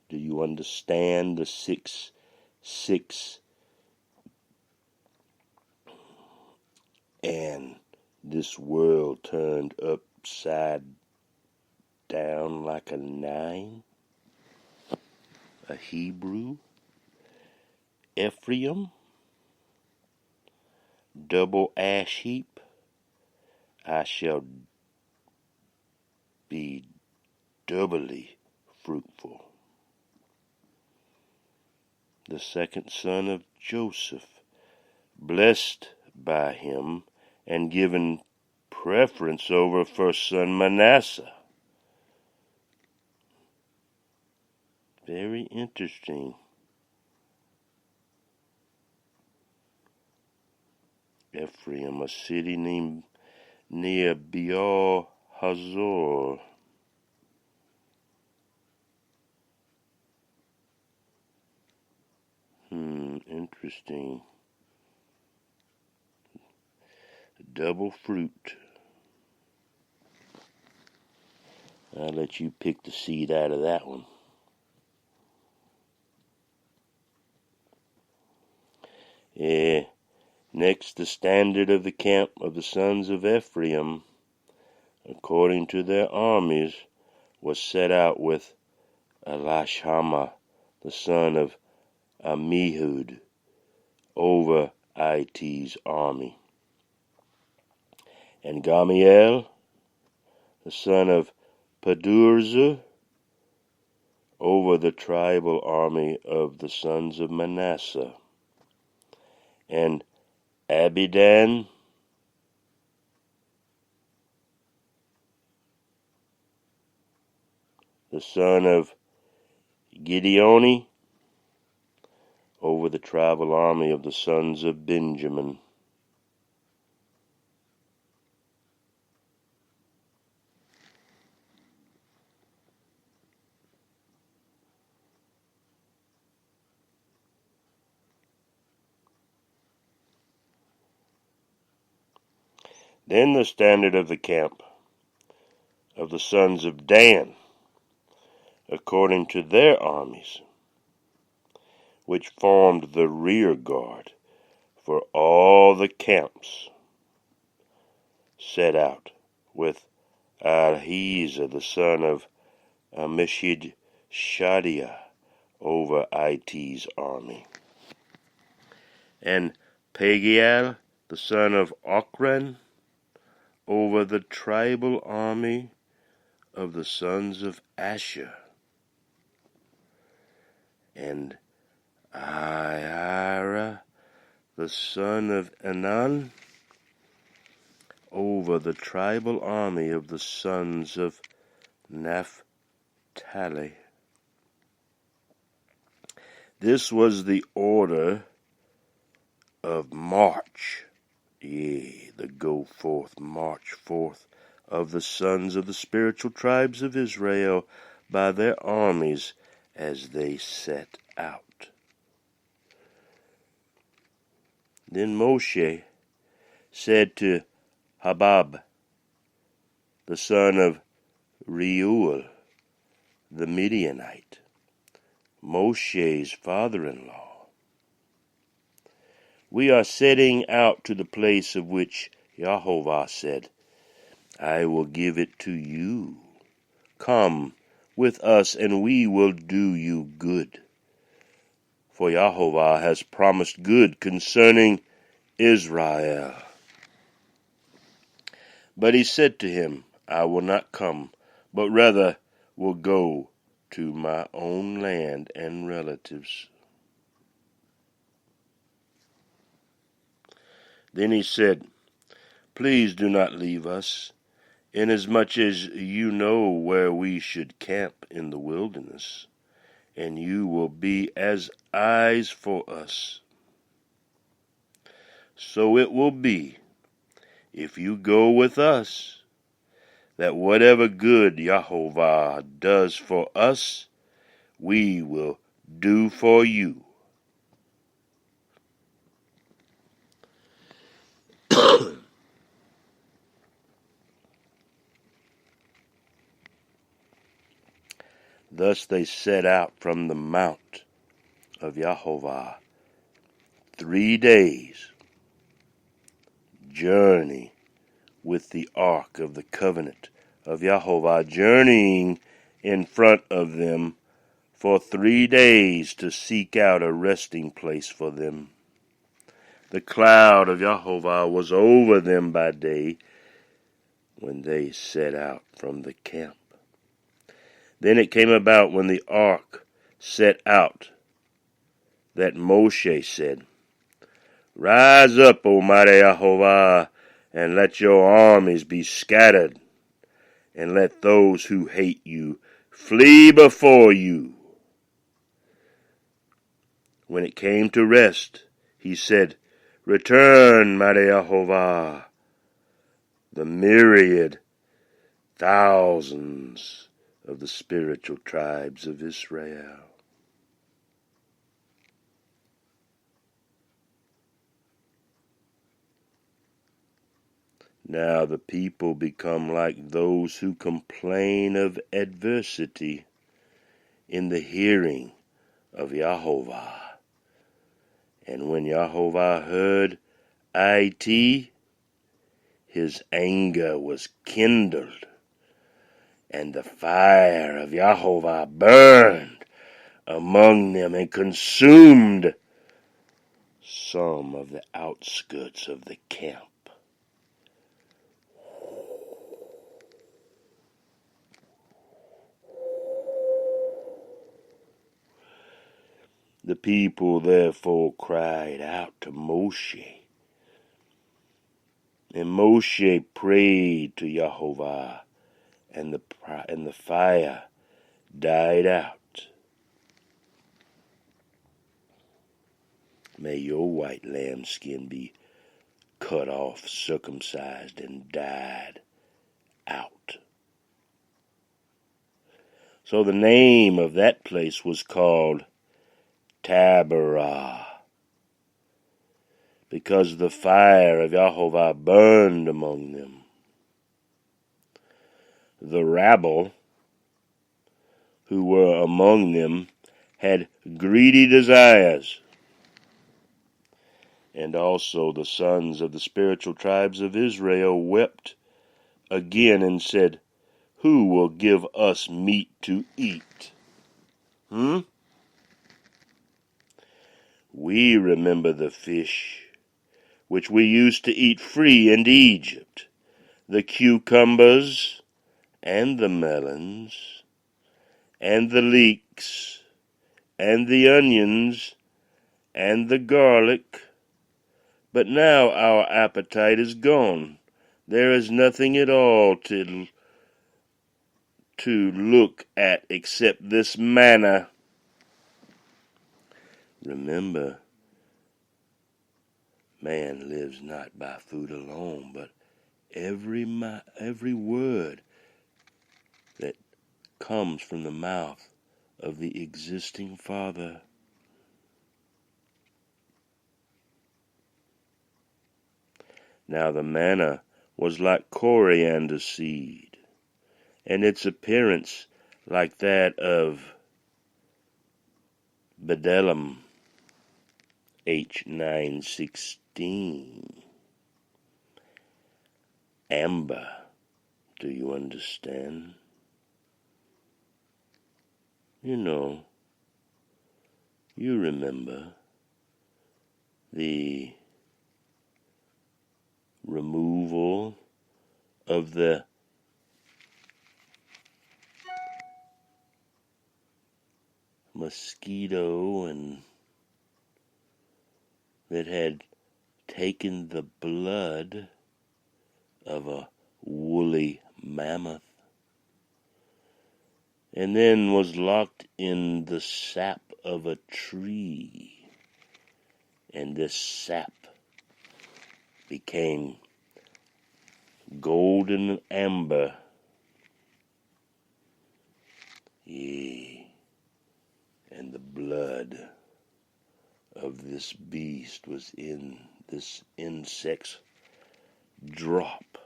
Do you understand the 6 and this world turned upside down like a 9? A Hebrew, Ephraim, double ash heap, I shall be doubly fruitful. The second son of Joseph, blessed by him and given preference over first son Manasseh. Very interesting. Ephraim, a city named near Baal Hazor. Interesting. Double fruit. I'll let you pick the seed out of that one. Next, the standard of the camp of the sons of Ephraim, according to their armies, was set out with Elishama, the son of Ammihud, over It's army, and Gamiel, the son of Pedurza, over the tribal army of the sons of Manasseh, and Abidan, the son of Gideoni, over the tribal army of the sons of Benjamin. Then the standard of the camp of the sons of Dan, according to their armies, which formed the rear guard for all the camps, set out with Ahijah, the son of Amishadshadiah, over It's army, and Pagiel, the son of Ochran, over the tribal army of the sons of Asher, and Ahira, the son of Enan, over the tribal army of the sons of Naphtali. This was the order of march, the go forth, march forth of the sons of the spiritual tribes of Israel by their armies as they set out. Then Moshe said to Habab, the son of Reuel, the Midianite, Moshe's father-in-law, "We are setting out to the place of which Jehovah said, I will give it to you. Come with us, and we will do you good. For Jehovah has promised good concerning Israel." But he said to him, "I will not come, but rather will go to my own land and relatives." Then he said, "Please do not leave us, inasmuch as you know where we should camp in the wilderness, and you will be as eyes for us. So it will be, if you go with us, that whatever good Jehovah does for us, we will do for you." Thus they set out from the mount of Jehovah 3 days' journey with the ark of the covenant of Jehovah, journeying in front of them for 3 days to seek out a resting place for them. The cloud of Jehovah was over them by day when they set out from the camp. Then it came about when the ark set out that Moshe said, "Rise up, O mighty Jehovah, and let your armies be scattered, and let those who hate you flee before you." When it came to rest, he said, "Return, mighty Jehovah, the myriad thousands of the spiritual tribes of Israel." Now the people become like those who complain of adversity in the hearing of Jehovah. And when Jehovah heard it, his anger was kindled, and the fire of Jehovah burned among them and consumed some of the outskirts of the camp. The people therefore cried out to Moshe, and Moshe prayed to Jehovah, and the fire died out. May your white lambskin be cut off, circumcised, and died out. So the name of that place was called Taberah, because the fire of Jehovah burned among them. The rabble who were among them had greedy desires, and also the sons of the spiritual tribes of Israel wept again and said, "Who will give us meat to eat?" We remember the fish which we used to eat free in Egypt, the cucumbers and the melons and the leeks and the onions and the garlic. But now our appetite is gone. There is nothing at all to look at except this manna. Remember, man lives not by food alone, but every word that comes from the mouth of the existing Father. Now the manna was like coriander seed, and its appearance like that of bdellium, H916. Amber, do you understand? You remember the removal of the mosquito and that had taken the blood of a woolly mammoth and then was locked in the sap of a tree, and this sap became golden amber. Yea, and the blood of this beast was in this insect's drop.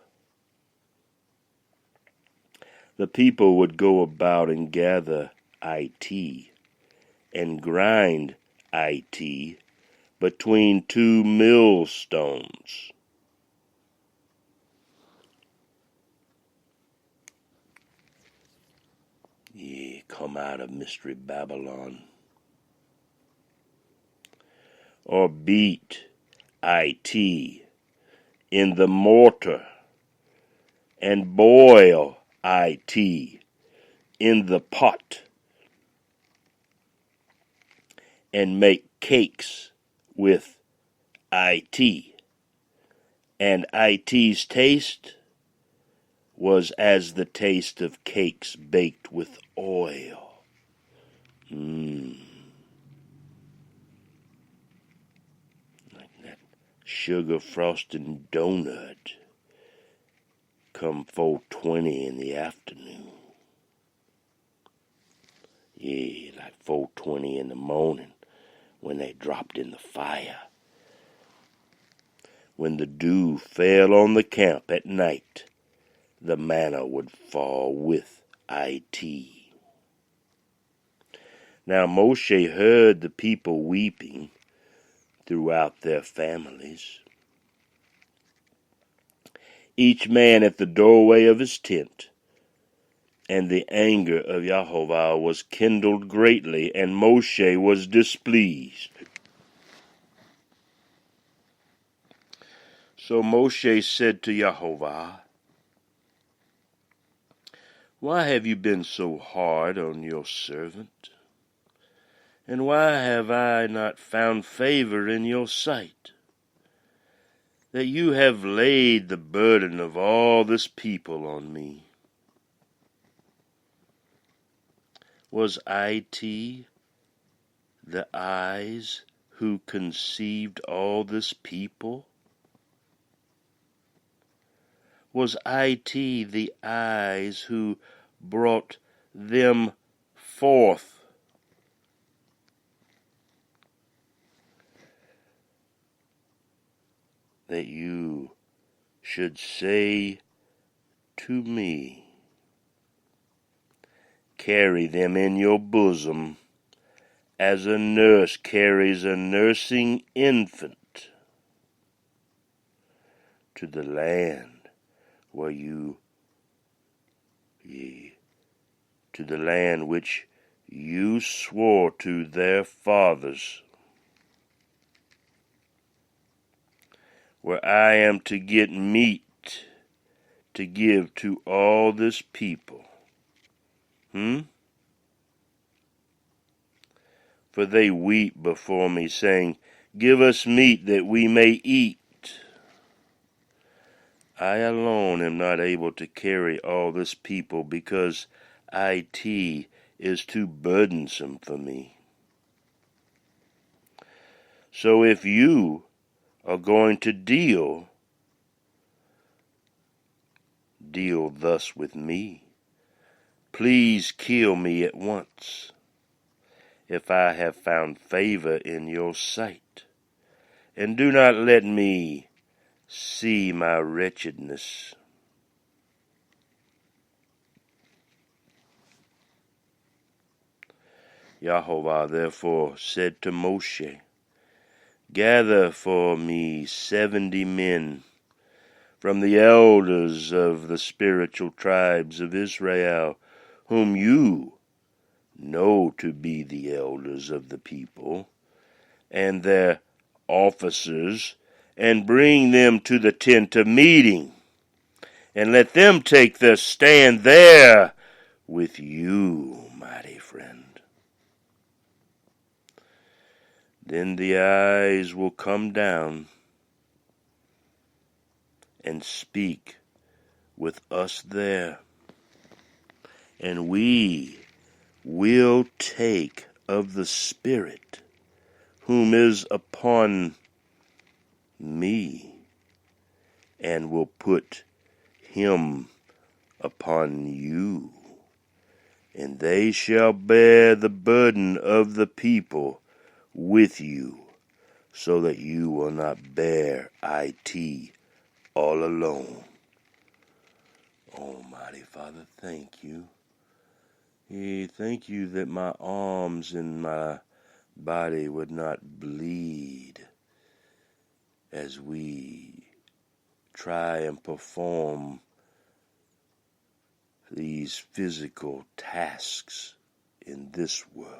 The people would go about and gather it and grind it between two millstones. Ye come out of Mystery Babylon. Or beat it in the mortar and boil it in the pot and make cakes with it. And it's taste was as the taste of cakes baked with oil. Like that sugar frosted donut come 4:20 in the afternoon. Yeah, like 4:20 in the morning when they dropped in the fire. When the dew fell on the camp at night, the manna would fall with it. Now Moshe heard the people weeping throughout their families. each man at the doorway of his tent. And the anger of YeHoShUa was kindled greatly, and Moshe was displeased. So Moshe said to YeHoShUa, "Why have you been so hard on your servant? And why have I not found favor in your sight, that you have laid the burden of all this people on me? Was it the eyes who conceived all this people? Was it the eyes who brought them forth? That you should say to me, carry them in your bosom, as a nurse carries a nursing infant, to the land where to the land which you swore to their fathers, where I am to get meat to give to all this people. For they weep before me, saying, give us meat that we may eat. I alone am not able to carry all this people, because it is too burdensome for me. So if you are going to deal thus with me, please kill me at once, if I have found favor in your sight, and do not let me see my wretchedness. YeHoShUa therefore said to Moshe, gather for me 70 men from the elders of the spiritual tribes of Israel, whom you know to be the elders of the people, and their officers, and bring them to the tent of meeting, and let them take their stand there with you, mighty friend. Then the eyes will come down and speak with us there, and we will take of the Spirit whom is upon me, and will put him upon you, and they shall bear the burden of the people with you, so that you will not bear it all alone. Almighty Father, thank you. Thank you that my arms and my body would not bleed as we try and perform these physical tasks in this world.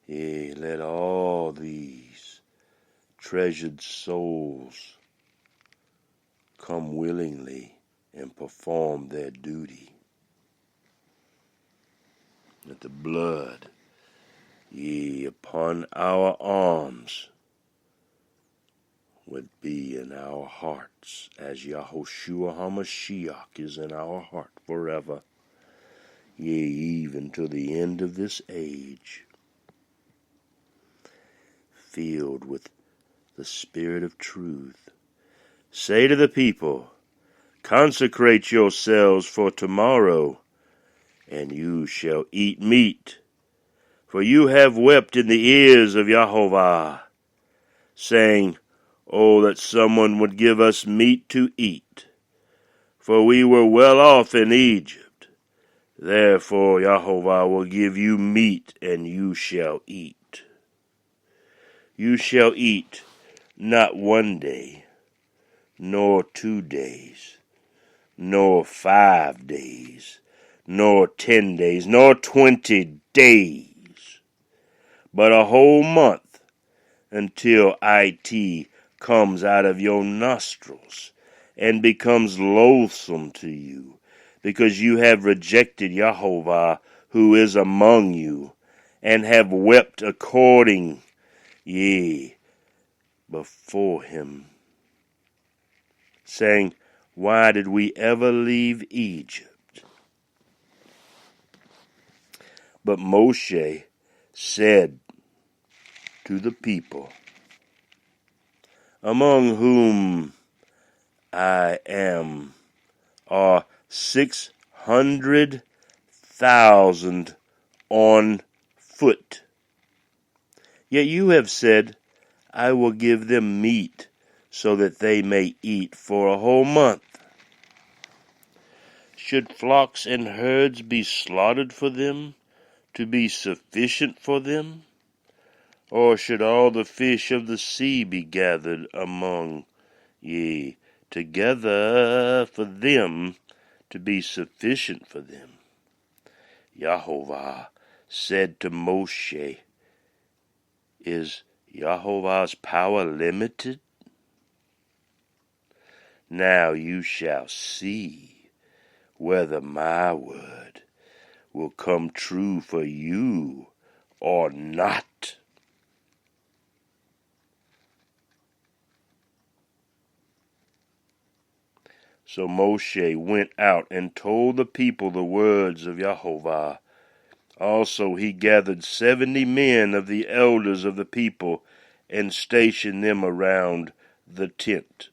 Let all these treasured souls come willingly and perform their duty. Let the blood, upon our arms would be in our hearts, as YeHoShUa HaMashiach is in our heart forever, even to the end of this age, filled with the Spirit of truth. Say to the people, consecrate yourselves for tomorrow, and you shall eat meat. For you have wept in the ears of YeHoShUa, saying, oh, that someone would give us meat to eat. For we were well off in Egypt. Therefore YeHoShUa will give you meat, and you shall eat. You shall eat not 1 day, nor 2 days, nor 5 days, nor 10 days, nor 20 days, but a whole month, until it comes out of your nostrils and becomes loathsome to you, because you have rejected Yahovah who is among you, and have wept according, before him, saying, why did we ever leave Egypt? But Moshe said to the people, among whom I am are 600,000 on foot. Yet you have said, I will give them meat so that they may eat for a whole month. Should flocks and herds be slaughtered for them, to be sufficient for them? Or should all the fish of the sea be gathered among ye together for them, to be sufficient for them? Yahovah said to Moshe, is Yahovah's power limited? Now you shall see whether my word will come true for you or not. So Moshe went out and told the people the words of Yahovah. Also he gathered 70 men of the elders of the people and stationed them around the tent.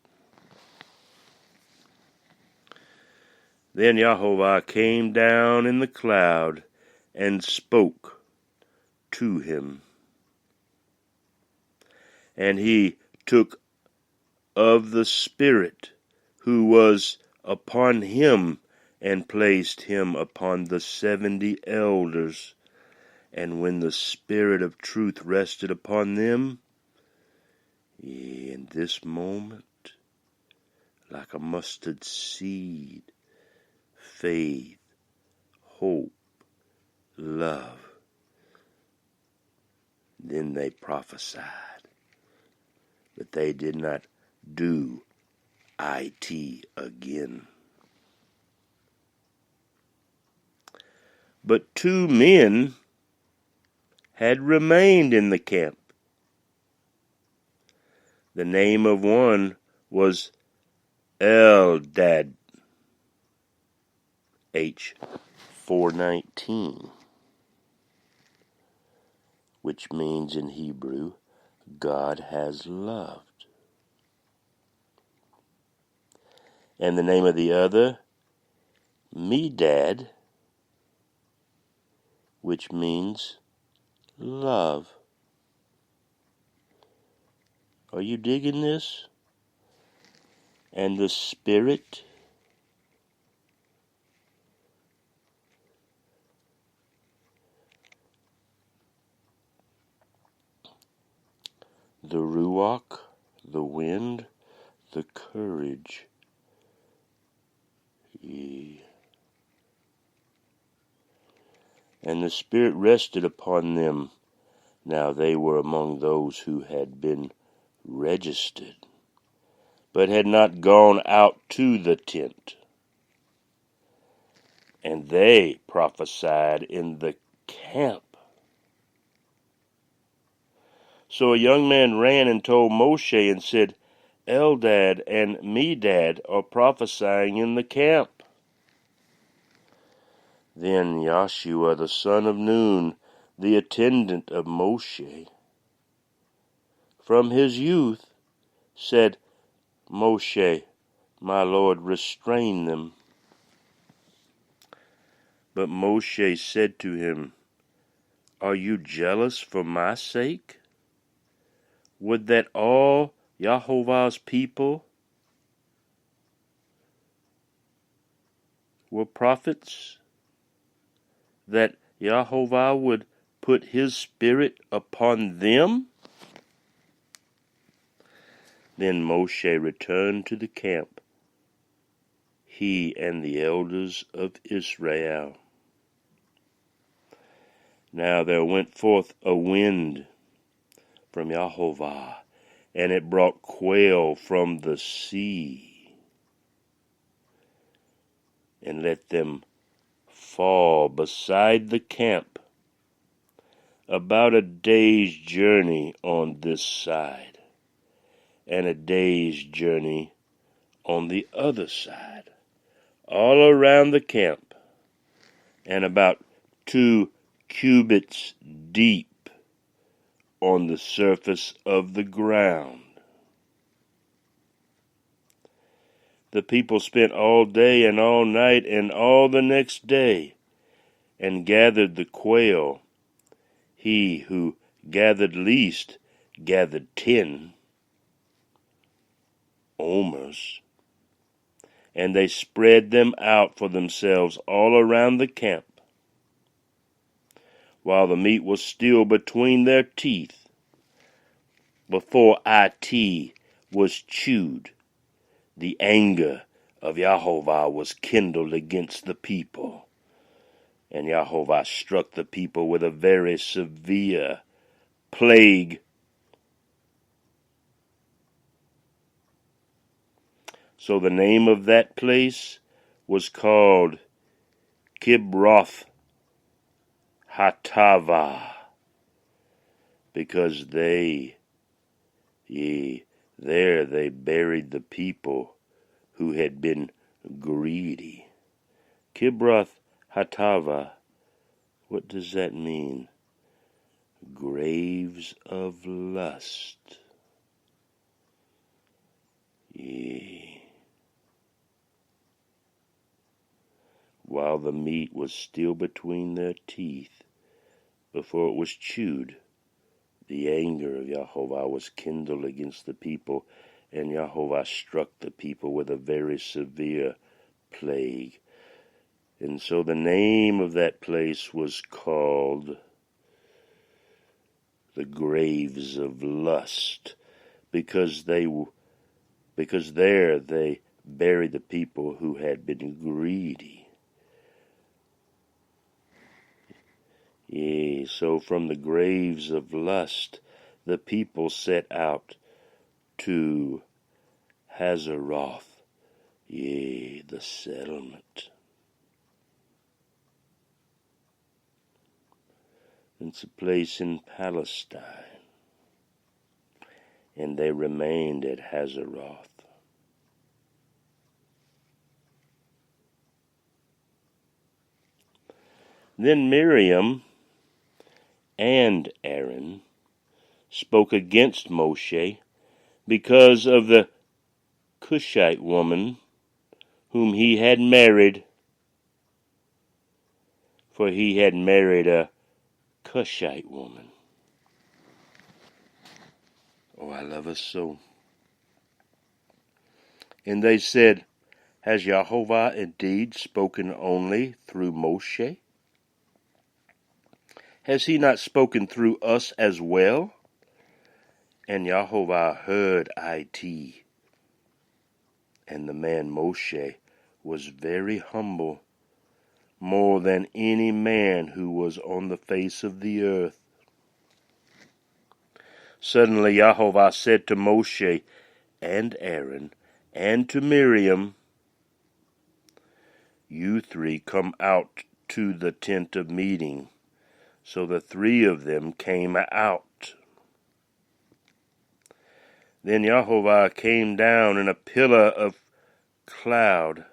Then Yahovah came down in the cloud and spoke to him. And he took of the Spirit who was upon him, and placed him upon the 70 elders. And when the Spirit of truth rested upon them, in this moment, like a mustard seed, faith, hope, love, then they prophesied. But they did not do it again. But 2 men had remained in the camp. The name of one was Eldad, H419, which means in Hebrew, God has loved. And the name of the other, Medad, which means love. Are you digging this? And the Spirit the Ruach, the wind, the courage. And the Spirit rested upon them. Now they were among those who had been registered, but had not gone out to the tent. And they prophesied in the camp. So a young man ran and told Moshe and said, Eldad and Medad are prophesying in the camp. Then YeHoShUa, the son of Nun, the attendant of Moshe, from his youth, said, Moshe, my Lord, restrain them. But Moshe said to him, are you jealous for my sake? Would that all Yahovah's people were prophets? That Yahovah would put his Spirit upon them? Then Moshe returned to the camp, he and the elders of Israel. Now there went forth a wind from Yehovah, and it brought quail from the sea, and let them fall beside the camp, about a day's journey on this side, and a day's journey on the other side, all around the camp, and about 2 cubits deep on the surface of the ground. The people spent all day and all night and all the next day, and gathered the quail. He who gathered least gathered 10 omers, and they spread them out for themselves all around the camp, while the meat was still between their teeth, before it was chewed. The anger of Yehovah was kindled against the people, and Yehovah struck the people with a very severe plague. So the name of that place was called Kibroth Hatava, because there they buried the people who had been greedy. Kibroth Hatava, what does that mean? Graves of lust. While the meat was still between their teeth, before it was chewed, the anger of Yehovah was kindled against the people, and Yehovah struck the people with a very severe plague. And so the name of that place was called the Graves of Lust, because there they buried the people who had been greedy. So from the graves of lust, the people set out to Hazeroth, the settlement. It's a place in Palestine, and they remained at Hazeroth. Then Miriam and Aaron spoke against Moshe because of the Cushite woman whom he had married, for he had married a Cushite woman. Oh, I love her so. And they said, has Yehovah indeed spoken only through Moshe? Has he not spoken through us as well? And Yehovah heard it. And the man Moshe was very humble, more than any man who was on the face of the earth. Suddenly Yehovah said to Moshe and Aaron and to Miriam, you 3 come out to the tent of meeting. So the 3 of them came out. Then Yehovah came down in a pillar of cloud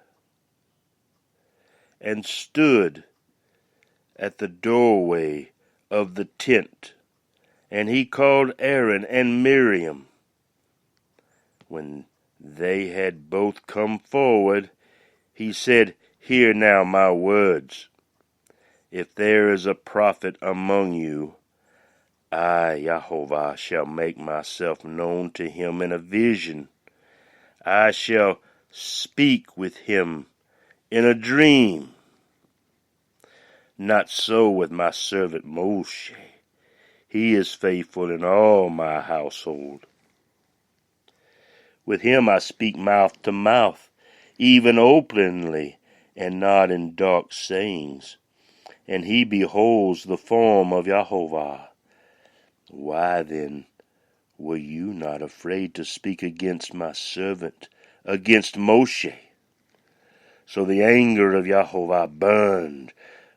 and stood at the doorway of the tent, and he called Aaron and Miriam. When they had both come forward, he said, hear now my words. If there is a prophet among you, I, Yehovah, shall make myself known to him in a vision. I shall speak with him in a dream. Not so with my servant Moshe. He is faithful in all my household. With him I speak mouth to mouth, even openly, and not in dark sayings. And he beholds the form of Jehovah. Why then were you not afraid to speak against my servant, against Moshe? So the anger of Jehovah burned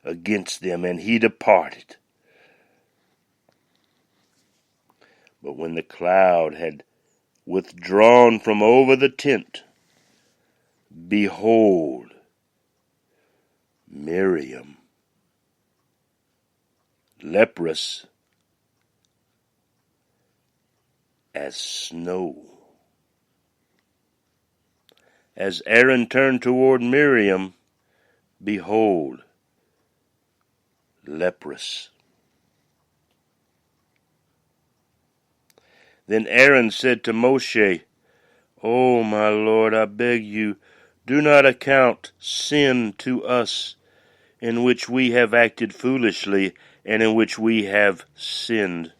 against them, and he departed. But when the cloud had withdrawn from over the tent, behold, Miriam, leprous as snow. As Aaron turned toward Miriam, behold, leprous. Then Aaron said to Moshe, O my Lord, I beg you, do not account sin to us, in which we have acted foolishly, and in which we have sinned.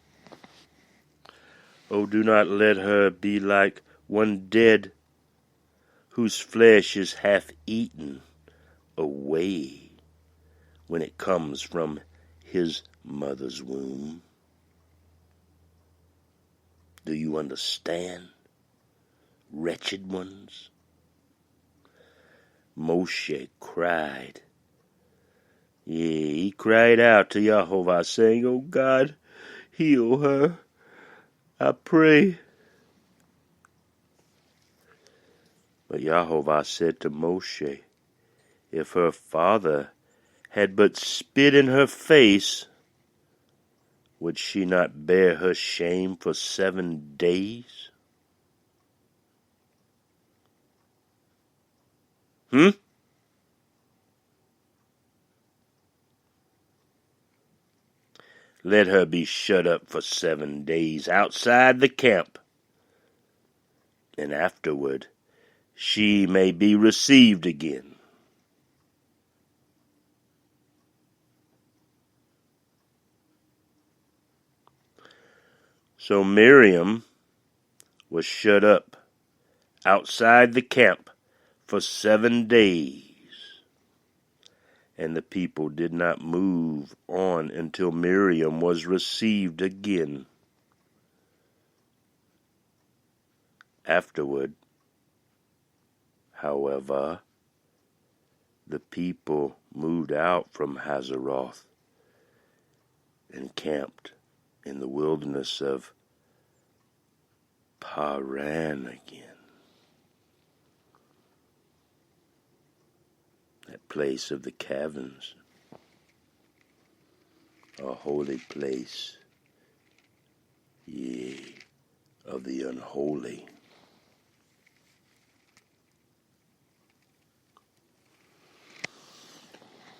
O do not let her be like one dead, whose flesh is half eaten away when it comes from his mother's womb. Do you understand, wretched ones? Moshe cried. He cried out to Jehovah, saying, O God, heal her, I pray. But Jehovah said to Moshe, if her father had but spit in her face, would she not bear her shame for 7 days? Let her be shut up for 7 days outside the camp, and afterward she may be received again. So Miriam was shut up outside the camp for 7 days, and the people did not move on until Miriam was received again. Afterward, however, the people moved out from Hazeroth and camped in the wilderness of Paran again. That place of the caverns, a holy place, yea, of the unholy.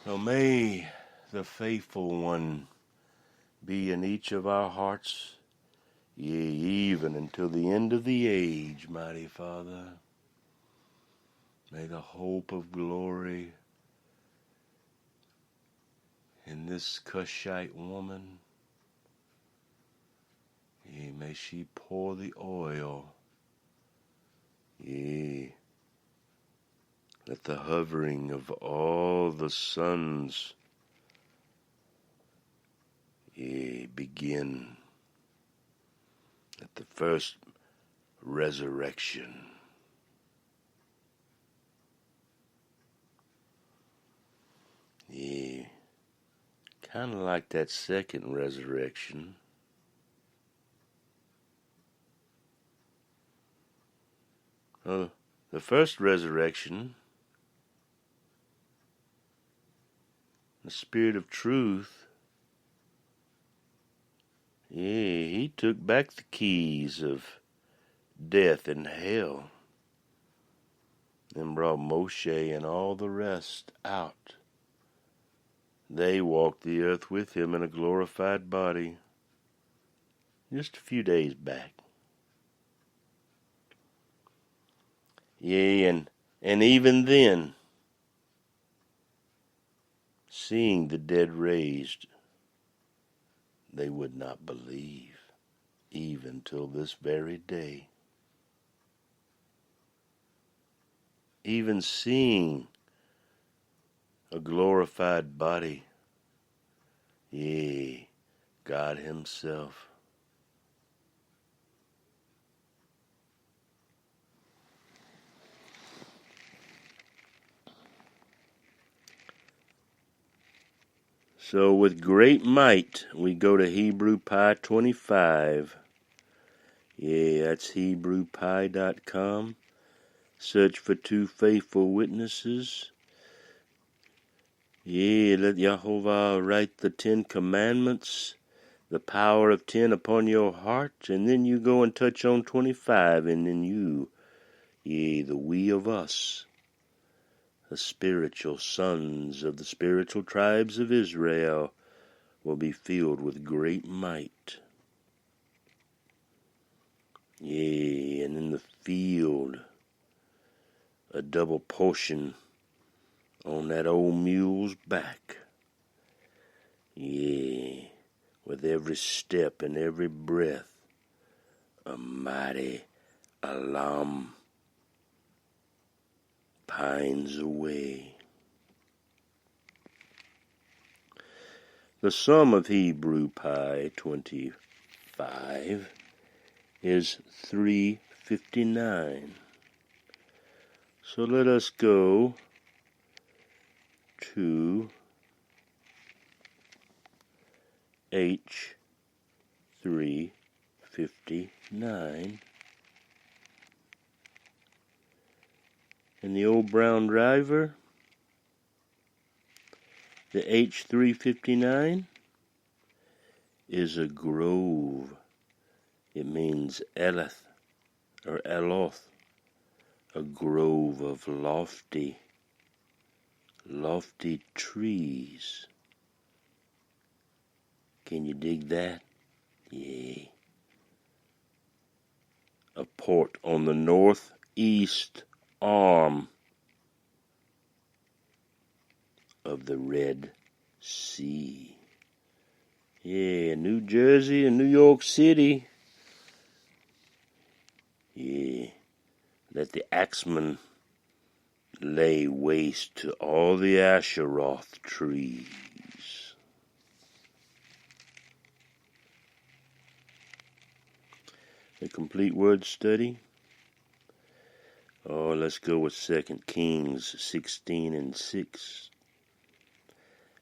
So may the faithful one be in each of our hearts, yea, even until the end of the age, mighty Father. May the hope of glory in this Cushite woman, yea, may she pour the oil, yea, let the hovering of all the sons, yea, begin at the first resurrection. Yea, kind of like that second resurrection. The first resurrection, the Spirit of truth, yeah, he took back the keys of death and hell and brought Moshe and all the rest out. They walked the earth with him in a glorified body just a few days back. Yea, and even then, seeing the dead raised, they would not believe, even till this very day. even seeing a glorified body. Yea, God himself. So with great might, we go to Hebrew Pi 25. Yeah, that's HebrewPi.com. Search for two faithful witnesses. Yeah, let Yehovah write the 10 Commandments, the power of 10 upon your heart, and then you go and touch on 25, and then you, the we of us, the spiritual sons of the spiritual tribes of Israel, will be filled with great might. Yea, and in the field, a double portion on that old mule's back. Yea, with every step and every breath, a mighty alarm pines away. The sum of Hebrew Pi 25 is 359. So let us go to H359. And the old brown driver, the H359, is a grove. It means Eleth or Eloth, a grove of lofty trees. Can you dig that? Yea. A port on the northeast arm of the Red Sea. Yeah, New Jersey and New York City. Yeah, let the axeman lay waste to all the Asheroth trees. The complete word study. Oh, let's go with 2 Kings 16:6.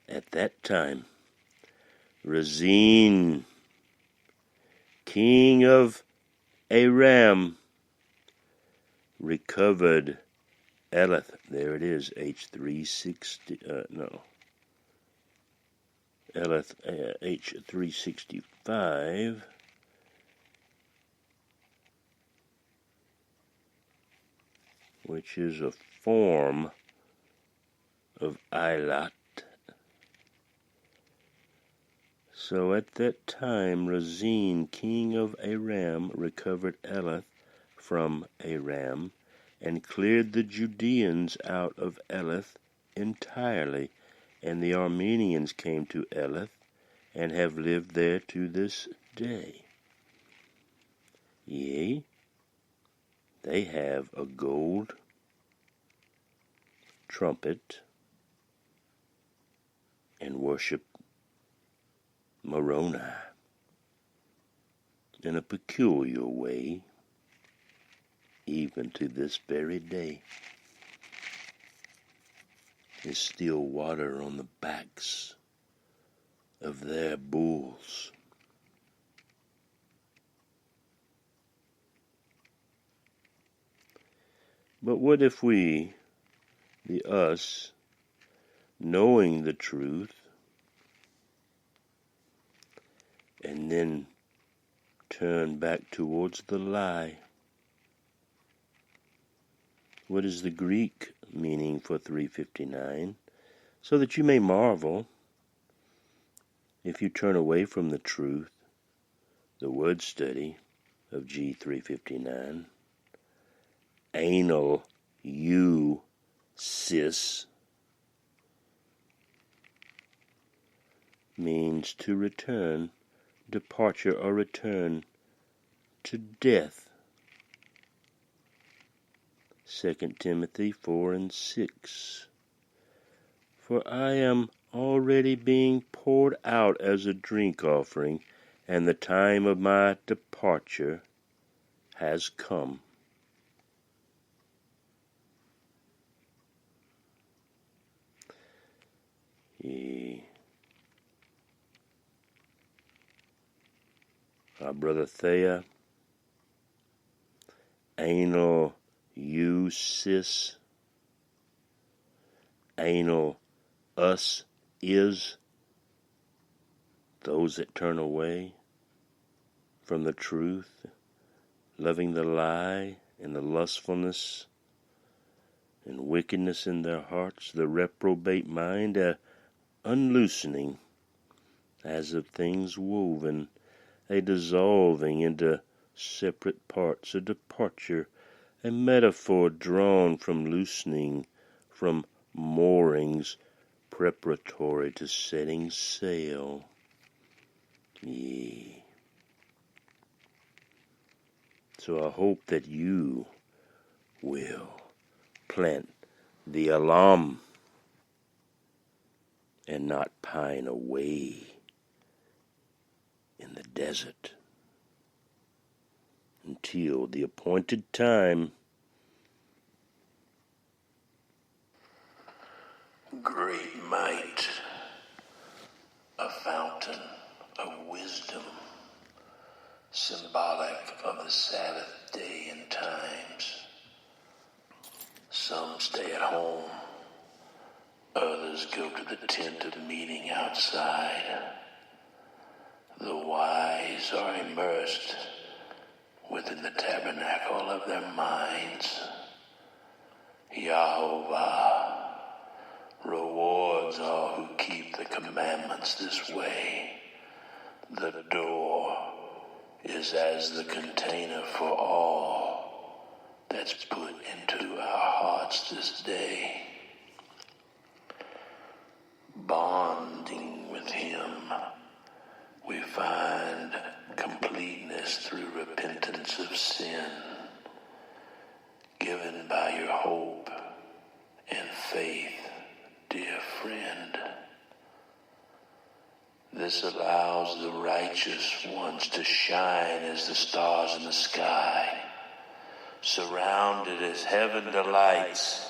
At that time, Rezin, king of Aram, recovered Eleth. There it is, H360. Eleth, H365. Which is a form of Eilat. So at that time, Rezin, king of Aram, recovered Eleth from Aram, and cleared the Judeans out of Eleth entirely, and the Armenians came to Eleth, and have lived there to this day. Yea, they have a gold trumpet and worship Moroni in a peculiar way, even to this very day. There's still water on the backs of their bulls. But what if we, the us, knowing the truth, and then turn back towards the lie? What is the Greek meaning for 359? So that you may marvel, if you turn away from the truth, the word study of G359, anal you cis, means to return, departure or return to death. 2 Timothy 4 and 6. For I am already being poured out as a drink offering, and the time of my departure has come. Our brother Thea, anal you sis, anal us is those that turn away from the truth, loving the lie and the lustfulness and wickedness in their hearts, the reprobate mind, unloosening as of things woven, a dissolving into separate parts, a departure, a metaphor drawn from loosening, from moorings, preparatory to setting sail. Yea. So I hope that you will plant the alarm and not pine away in the desert until the appointed time. Great might, a fountain of wisdom, symbolic of the Sabbath day and times. Some stay at home, others go to the tent of meeting outside. The wise are immersed within the tabernacle of their minds. Yehovah rewards all who keep the commandments this way. The door is as the container for all that's put into our hearts this day. Bonding with Him, we find completeness through repentance of sin, given by your hope and faith, dear friend. This allows the righteous ones to shine as the stars in the sky, surrounded as heaven delights.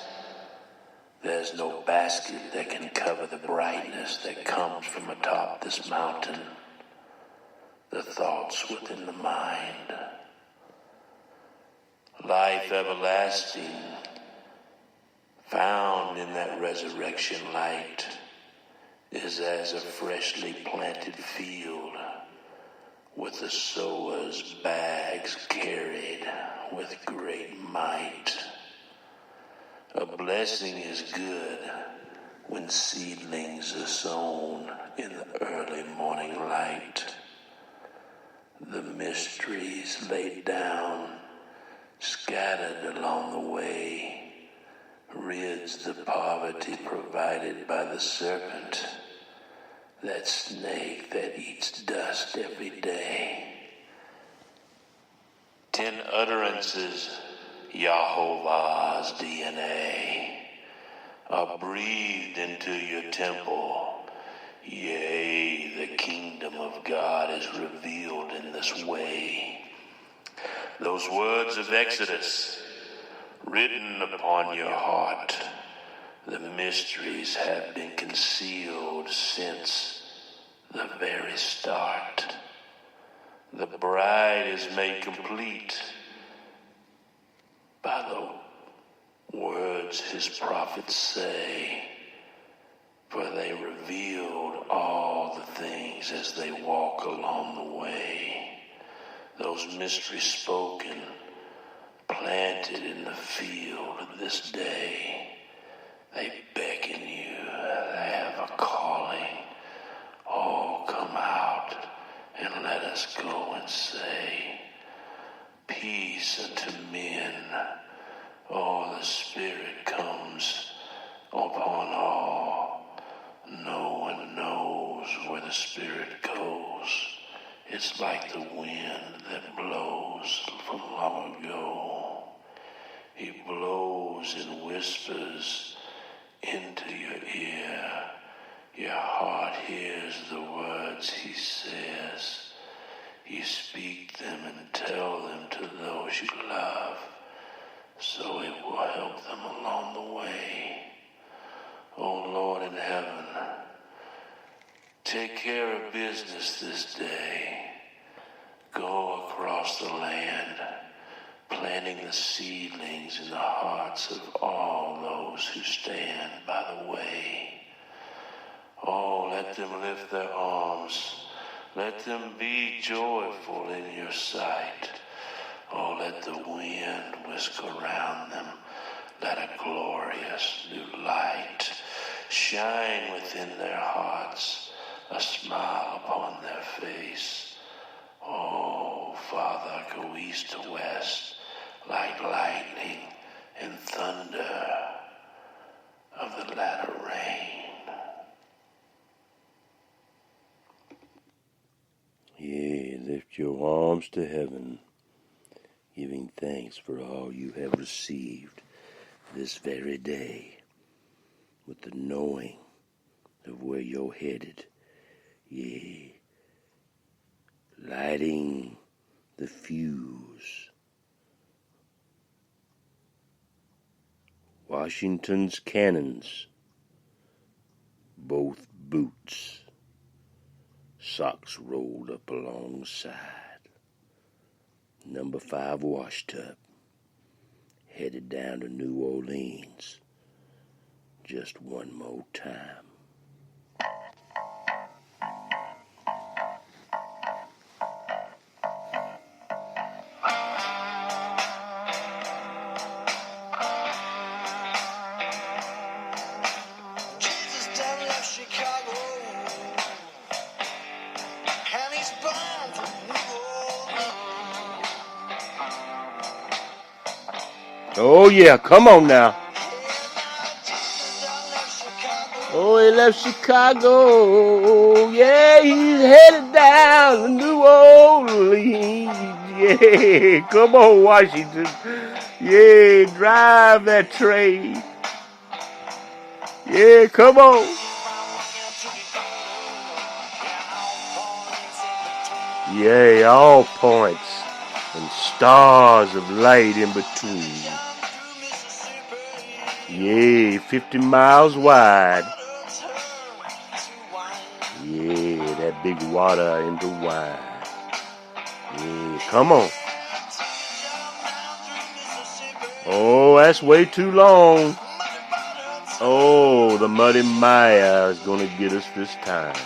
There's no basket that can cover the brightness that comes from atop this mountain. The thoughts within the mind. Life everlasting, found in that resurrection light, is as a freshly planted field with the sower's bags carried with great might. A blessing is good when seedlings are sown in the early morning light. The mysteries laid down, scattered along the way, rids the poverty provided by the serpent, that snake that eats dust every day. 10 utterances, Yehovah's DNA, are breathed into your temple. Yea, the kingdom of God is revealed in this way. Those words of Exodus, written upon your heart, the mysteries have been concealed since the very start. The bride is made complete by the words his prophets say, for they revealed all the things as they walk along the way. Those mysteries spoken, planted in the field this day, they beckon you, they have a calling. Oh, come out and let us go and say, peace unto men. Oh, the Spirit comes upon all. No one knows where the Spirit goes. It's like the wind that blows from long ago. He blows and whispers into your ear. Your heart hears the words he says. You speak them and tell them to those you love, so it will help them along the way. Oh Lord in heaven, take care of business this day. Go across the land, planting the seedlings in the hearts of all those who stand by the way. Oh, let them lift their arms. Let them be joyful in your sight. Oh, let the wind whisk around them. Let a glorious new light shine within their hearts, a smile upon their face. Oh, Father, go east to west like lightning and thunder of the latter rain. Yea, lift your arms to heaven, giving thanks for all you have received this very day, with the knowing of where you're headed. Yea, lighting the fuse. Washington's cannons, both boots. Socks rolled up alongside. Number 5 wash tub, headed down to New Orleans just one more time. Jesus done left Chicago. Oh yeah, come on now. Oh, he left Chicago. Yeah, he's headed down to New Orleans. Yeah, come on, Washington. Yeah, drive that train. Yeah, come on. Yea, all points and stars of light in between. Yea, 50 miles wide. Yea, that big water into wine. Yea, come on. Oh, that's way too long. Oh, the muddy mire is gonna get us this time.